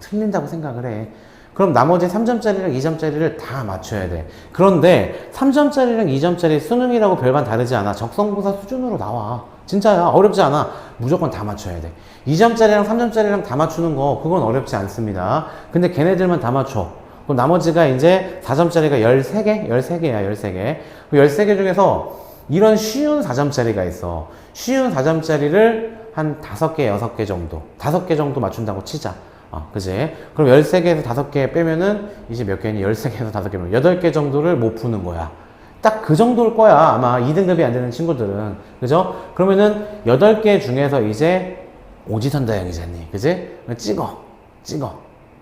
S1: 틀린다고 생각을 해. 그럼 나머지 3점짜리랑 2점짜리를 다 맞춰야 돼. 그런데 3점짜리랑 2점짜리 수능이라고 별반 다르지 않아. 적성고사 수준으로 나와. 진짜야. 어렵지 않아. 무조건 다 맞춰야 돼. 2점짜리랑 3점짜리랑 다 맞추는 거 그건 어렵지 않습니다. 근데 걔네들만 다 맞춰. 그럼 나머지가 이제 4점짜리가 13개? 13개야, 13개. 그 13개 중에서 이런 쉬운 4점짜리가 있어. 쉬운 4점짜리를 한 5개, 6개 정도. 5개 정도 맞춘다고 치자. 그지? 그럼 13개에서 5개 빼면은 이제 몇 개니? 13개에서 5개 빼면 8개 정도를 못 푸는 거야. 딱 그 정도일 거야. 아마 2등급이 안 되는 친구들은. 그죠? 그러면은 8개 중에서 이제 오지선다형이잖니. 그지? 찍어.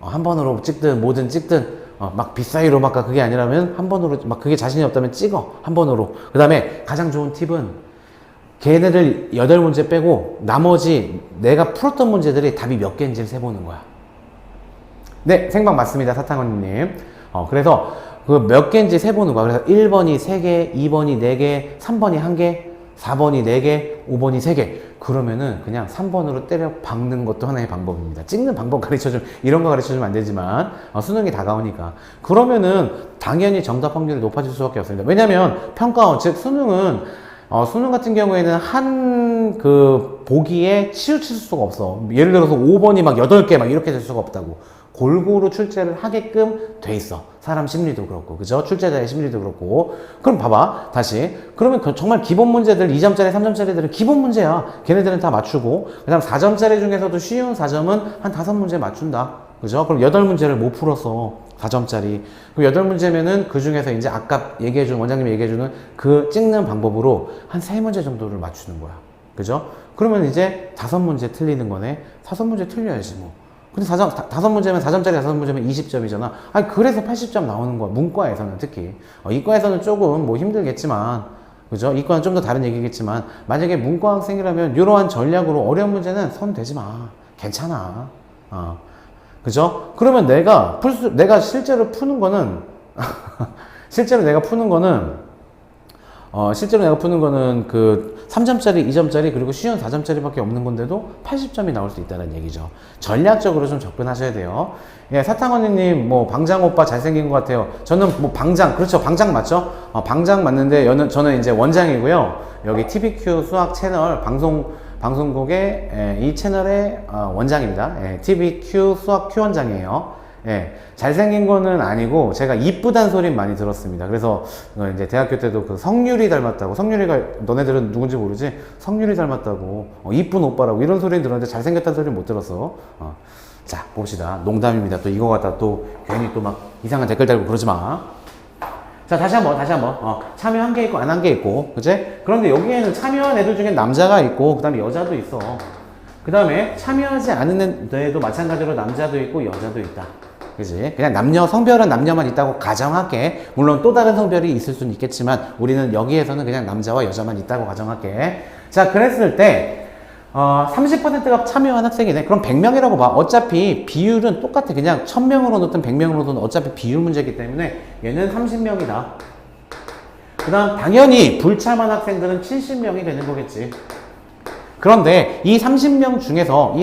S1: 한 번으로 찍든 뭐든 찍든 막 빗사이로 막 그게 아니라면 한 번으로 막 그게 자신이 없다면 찍어. 한 번으로. 그 다음에 가장 좋은 팁은 걔네들 8문제 빼고 나머지 내가 풀었던 문제들이 답이 몇 개인지를 세보는 거야. 네, 생방 맞습니다. 사탕언니님. 그래서 그 몇 개인지 세보는 거야. 그래서 1번이 3개, 2번이 4개, 3번이 1개, 4번이 4개, 5번이 3개. 그러면은 그냥 3번으로 때려 박는 것도 하나의 방법입니다. 찍는 방법 가르쳐주면, 이런 거 가르쳐주면 안 되지만, 수능이 다가오니까. 그러면은 당연히 정답 확률이 높아질 수밖에 없습니다. 왜냐면 평가원, 즉 수능은, 수능 같은 경우에는 한 보기에 치우칠 수가 없어. 예를 들어서 5번이 막 8개 막 이렇게 될 수가 없다고. 골고루 출제를 하게끔 돼 있어. 사람 심리도 그렇고, 그죠? 출제자의 심리도 그렇고. 그럼 봐봐, 다시. 그러면 정말 기본 문제들, 2점짜리, 3점짜리들은 기본 문제야. 걔네들은 다 맞추고, 그 다음 4점짜리 중에서도 쉬운 4점은 한 5문제 맞춘다. 그죠? 그럼 8문제를 못 풀었어. 4점짜리. 그럼 8문제면은 그 중에서 이제 아까 원장님이 얘기해주는 그 찍는 방법으로 한 3문제 정도를 맞추는 거야. 그죠? 그러면 이제 5문제 틀리는 거네. 5문제 틀려야지 뭐. 근데 5문제면 4점짜리 5문제면 20점이잖아. 아니, 그래서 80점 나오는 거야. 문과에서는 특히. 이과에서는 조금 뭐 힘들겠지만, 그죠? 이과는 좀 더 다른 얘기겠지만, 만약에 문과 학생이라면 이러한 전략으로 어려운 문제는 손 대지 마. 괜찮아. 그죠? 그러면 내가 실제로 푸는 거는, 실제로 내가 푸는 거는 그 3점짜리, 2점짜리, 그리고 쉬운 4점짜리밖에 없는 건데도 80점이 나올 수 있다는 얘기죠. 전략적으로 좀 접근하셔야 돼요. 예, 사탕언니님, 뭐, 방장 오빠 잘생긴 것 같아요. 저는 뭐, 그렇죠. 방장 맞죠? 방장 맞는데, 저는 이제 원장이고요. 여기 TVQ 수학 채널, 방송국의, 이 채널의 원장입니다. TVQ 수학 Q 원장이에요. 예, 잘생긴 거는 아니고 제가 이쁘단 소린 많이 들었습니다. 그래서 이제 대학교 때도 그 성률이 닮았다고, 성률이가 너네들은 누군지 모르지? 성률이 닮았다고, 이쁜 오빠라고 이런 소리는 들었는데 잘생겼다는 소리는 못 들었어. 자, 봅시다. 농담입니다. 또 이거 갖다 또 괜히 또 막 이상한 댓글 달고 그러지 마. 자, 다시 한번. 참여한 게 있고 안 한 게 있고, 그치? 그런데 여기에는 참여한 애들 중에 남자가 있고 그 다음에 여자도 있어. 그 다음에 참여하지 않은 애도 마찬가지로 남자도 있고 여자도 있다. 그지? 그냥 성별은 남녀만 있다고 가정할게. 물론 또 다른 성별이 있을 수는 있겠지만, 우리는 여기에서는 그냥 남자와 여자만 있다고 가정할게. 자, 그랬을 때, 30%가 참여한 학생이네. 그럼 100명이라고 봐. 어차피 비율은 똑같아. 그냥 1000명으로 넣든 100명으로 넣든 어차피 비율 문제이기 때문에 얘는 30명이다. 그 다음, 당연히 불참한 학생들은 70명이 되는 거겠지. 그런데 이 30명 중에서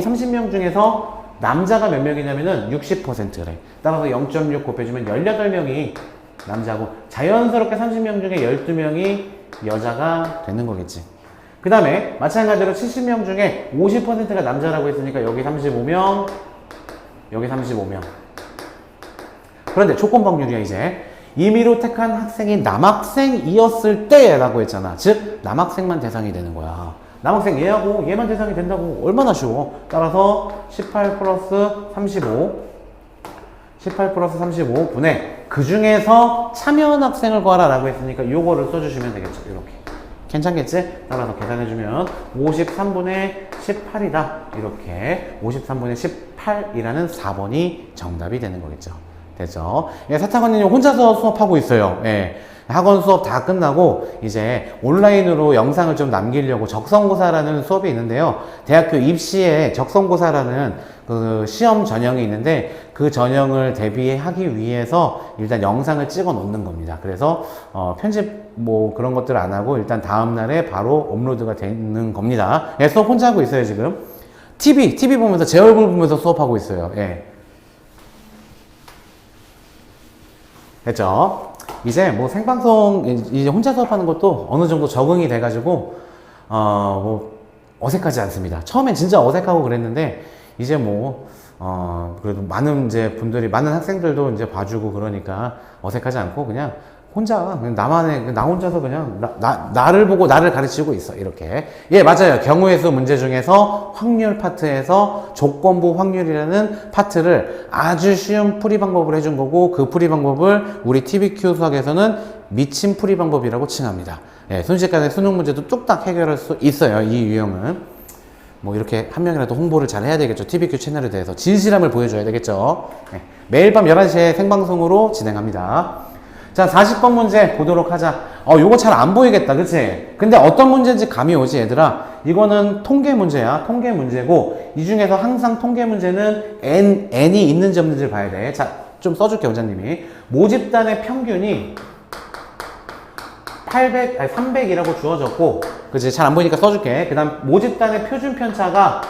S1: 남자가 몇 명이냐면은 60%래. 따라서 0.6 곱해주면 18명이 남자고, 자연스럽게 30명 중에 12명이 여자가 되는 거겠지. 그 다음에 마찬가지로 70명 중에 50%가 남자라고 했으니까 여기 35명, 여기 35명. 그런데 조건 확률이야, 이제. 임의로 택한 학생이 남학생이었을 때라고 했잖아. 즉, 남학생만 대상이 되는 거야. 남학생 얘하고 얘만 대상이 된다고. 얼마나 쉬워. 따라서 18 플러스 35분의 그 중에서 참여한 학생을 구하라 라고 했으니까 요거를 써주시면 되겠죠. 이렇게. 괜찮겠지? 따라서 계산해주면 53분의 18이다. 이렇게 53분의 18이라는 4번이 정답이 되는 거겠죠. 됐죠? 예, 사탕언니님 혼자서 수업하고 있어요. 예. 학원 수업 다 끝나고 이제 온라인으로 영상을 좀 남기려고 적성고사라는 수업이 있는데요. 대학교 입시에 적성고사라는 그 시험 전형이 있는데 그 전형을 대비하기 위해서 일단 영상을 찍어 놓는 겁니다. 그래서 편집 뭐 그런 것들 안 하고 일단 다음날에 바로 업로드가 되는 겁니다. 예, 수업 혼자 하고 있어요, 지금. TV 보면서 제 얼굴 보면서 수업하고 있어요. 예. 됐죠? 이제 뭐 생방송 이제 혼자 수업하는 것도 어느 정도 적응이 돼가지고 뭐 어색하지 않습니다. 처음엔 진짜 어색하고 그랬는데 이제 뭐 그래도 많은 많은 학생들도 이제 봐주고 그러니까 어색하지 않고 그냥 나 혼자서 그냥 나를 보고 나를 가르치고 있어. 이렇게. 예, 맞아요. 경우의 수 문제 중에서 확률 파트에서 조건부 확률이라는 파트를 아주 쉬운 풀이 방법을 해준 거고, 그 풀이 방법을 우리 TVQ 수학에서는 미친 풀이 방법이라고 칭합니다. 예, 순식간에 수능 문제도 뚝딱 해결할 수 있어요. 이 유형은. 뭐 이렇게 한 명이라도 홍보를 잘 해야 되겠죠. TVQ 채널에 대해서 진실함을 보여줘야 되겠죠. 예, 매일 밤 11시에 생방송으로 진행합니다. 자, 40번 문제 보도록 하자. 요거 잘 안 보이겠다, 그치? 근데 어떤 문제인지 감이 오지, 얘들아? 이거는 통계 문제야. 통계 문제고, 이 중에서 항상 통계 문제는 n이 있는지 없는지를 봐야 돼. 자, 좀 써줄게, 원장님이. 모집단의 평균이 300이라고 주어졌고, 그치? 잘 안 보이니까 써줄게. 그 다음, 모집단의 표준 편차가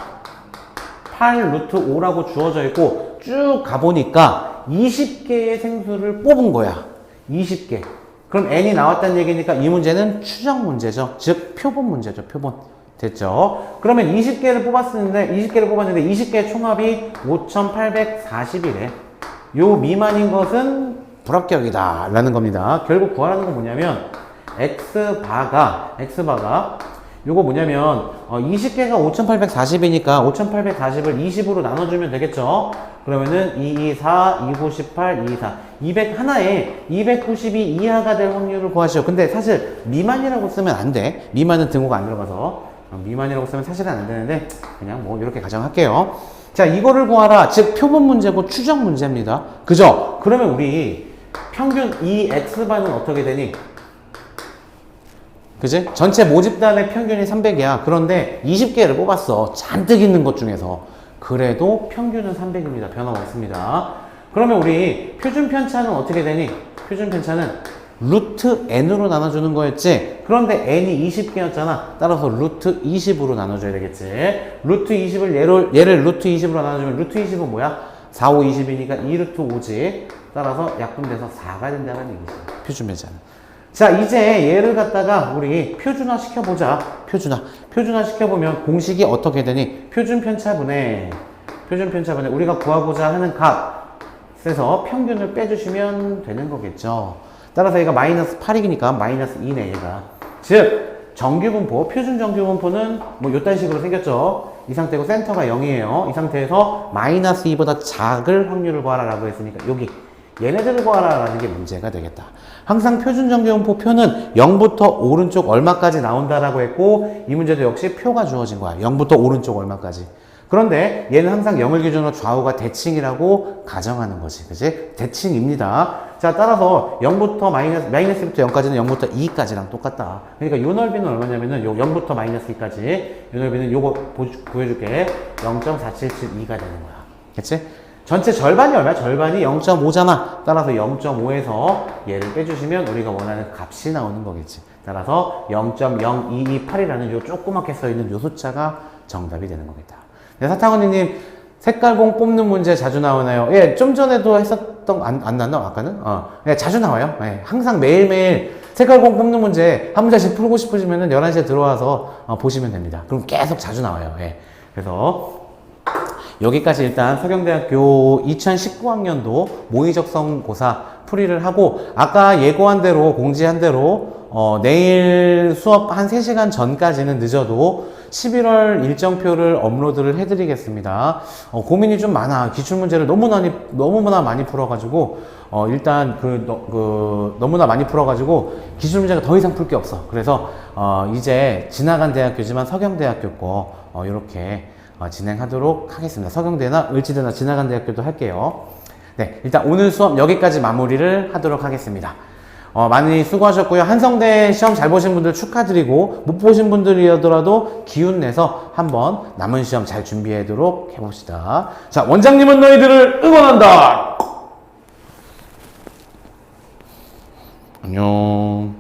S1: 8 루트 5라고 주어져 있고, 쭉 가보니까 20개의 생수를 뽑은 거야. 20개. 그럼 n이 나왔다는 얘기니까 이 문제는 추정 문제죠. 즉, 표본 문제죠. 표본. 됐죠? 그러면 20개를 뽑았는데 20개의 총합이 5,840이래. 요 미만인 것은 불합격이다. 라는 겁니다. 결국 구하라는 건 뭐냐면, x바가, 요거 뭐냐면, 20개가 5,840이니까 5,840을 20으로 나눠주면 되겠죠? 그러면은 224, 2918, 224. 200 하나에 292 이하가 될 확률을 구하시오. 근데 사실 미만이라고 쓰면 안 돼. 미만은 등호가 안 들어가서. 미만이라고 쓰면 사실은 안 되는데, 그냥 뭐 이렇게 가정할게요. 자, 이거를 구하라. 즉, 표본 문제고 추정 문제입니다. 그죠? 그러면 우리 평균 이 x반은 어떻게 되니? 그지? 전체 모집단의 평균이 300이야. 그런데 20개를 뽑았어. 잔뜩 있는 것 중에서. 그래도 평균은 300입니다. 변화가 없습니다. 그러면 우리 표준 편차는 어떻게 되니? 표준 편차는 루트 n으로 나눠주는 거였지? 그런데 n이 20개였잖아. 따라서 루트 20으로 나눠줘야 되겠지? 루트 20을 얘를 루트 20으로 나눠주면 루트 20은 뭐야? 4, 5, 20이니까 2루트 5지. 따라서 약분돼서 4가 된다는 얘기지. 표준 편차는. 자, 이제 얘를 갖다가 우리 표준화 시켜보자. 표준화 시켜보면 공식이 어떻게 되니? 표준 편차분의 우리가 구하고자 하는 값에서 평균을 빼주시면 되는 거겠죠. 따라서 얘가 마이너스 8이니까 마이너스 2네, 얘가. 즉, 정규분포, 표준 정규분포는 뭐 요딴 식으로 생겼죠. 이 상태고 센터가 0이에요. 이 상태에서 마이너스 2보다 작을 확률을 구하라라고 했으니까 여기 얘네들을 구하라라는 게 문제가 되겠다. 항상 표준 정규분포 표는 0부터 오른쪽 얼마까지 나온다라고 했고, 이 문제도 역시 표가 주어진 거야. 0부터 오른쪽 얼마까지. 그런데 얘는 항상 0을 기준으로 좌우가 대칭이라고 가정하는 거지. 그치? 대칭입니다. 자, 따라서 0부터 마이너스부터 0까지는 0부터 2까지랑 똑같다. 그러니까 요 넓이는 얼마냐면은 요 0부터 마이너스 2까지. 요 넓이는 요거 구해줄게. 0.4772가 되는 거야. 그치? 전체 절반이 얼마야? 절반이 0.5잖아. 따라서 0.5에서 얘를 빼주시면 우리가 원하는 값이 나오는 거겠지. 따라서 0.0228이라는 요 조그맣게 써있는 요 숫자가 정답이 되는 거겠다. 네, 사탕언니님, 색깔공 뽑는 문제 자주 나오나요? 예, 좀 전에도 했었던, 안 나왔나? 아까는? 예, 자주 나와요. 예, 항상 매일매일 색깔공 뽑는 문제 한 문제씩 풀고 싶으시면은 11시에 들어와서 보시면 됩니다. 그럼 계속 자주 나와요. 예. 그래서 여기까지 일단 서경대학교 2019학년도 모의적성고사 풀이를 하고, 아까 예고한 대로, 공지한 대로, 내일 수업 한 3시간 전까지는 늦어도 11월 일정표를 업로드를 해드리겠습니다. 고민이 좀 많아. 기출문제를 너무나 많이 풀어가지고, 일단 너무나 많이 풀어가지고, 기출문제가 더 이상 풀 게 없어. 그래서, 이제 지나간 대학교지만 서경대학교 거, 요렇게, 진행하도록 하겠습니다. 서경대나 을지대나 지나간 대학교도 할게요. 네, 일단 오늘 수업 여기까지 마무리를 하도록 하겠습니다. 많이 수고하셨고요. 한성대 시험 잘 보신 분들 축하드리고, 못 보신 분들이더라도 기운 내서 한번 남은 시험 잘 준비하도록 해봅시다. 자, 원장님은 너희들을 응원한다! 안녕.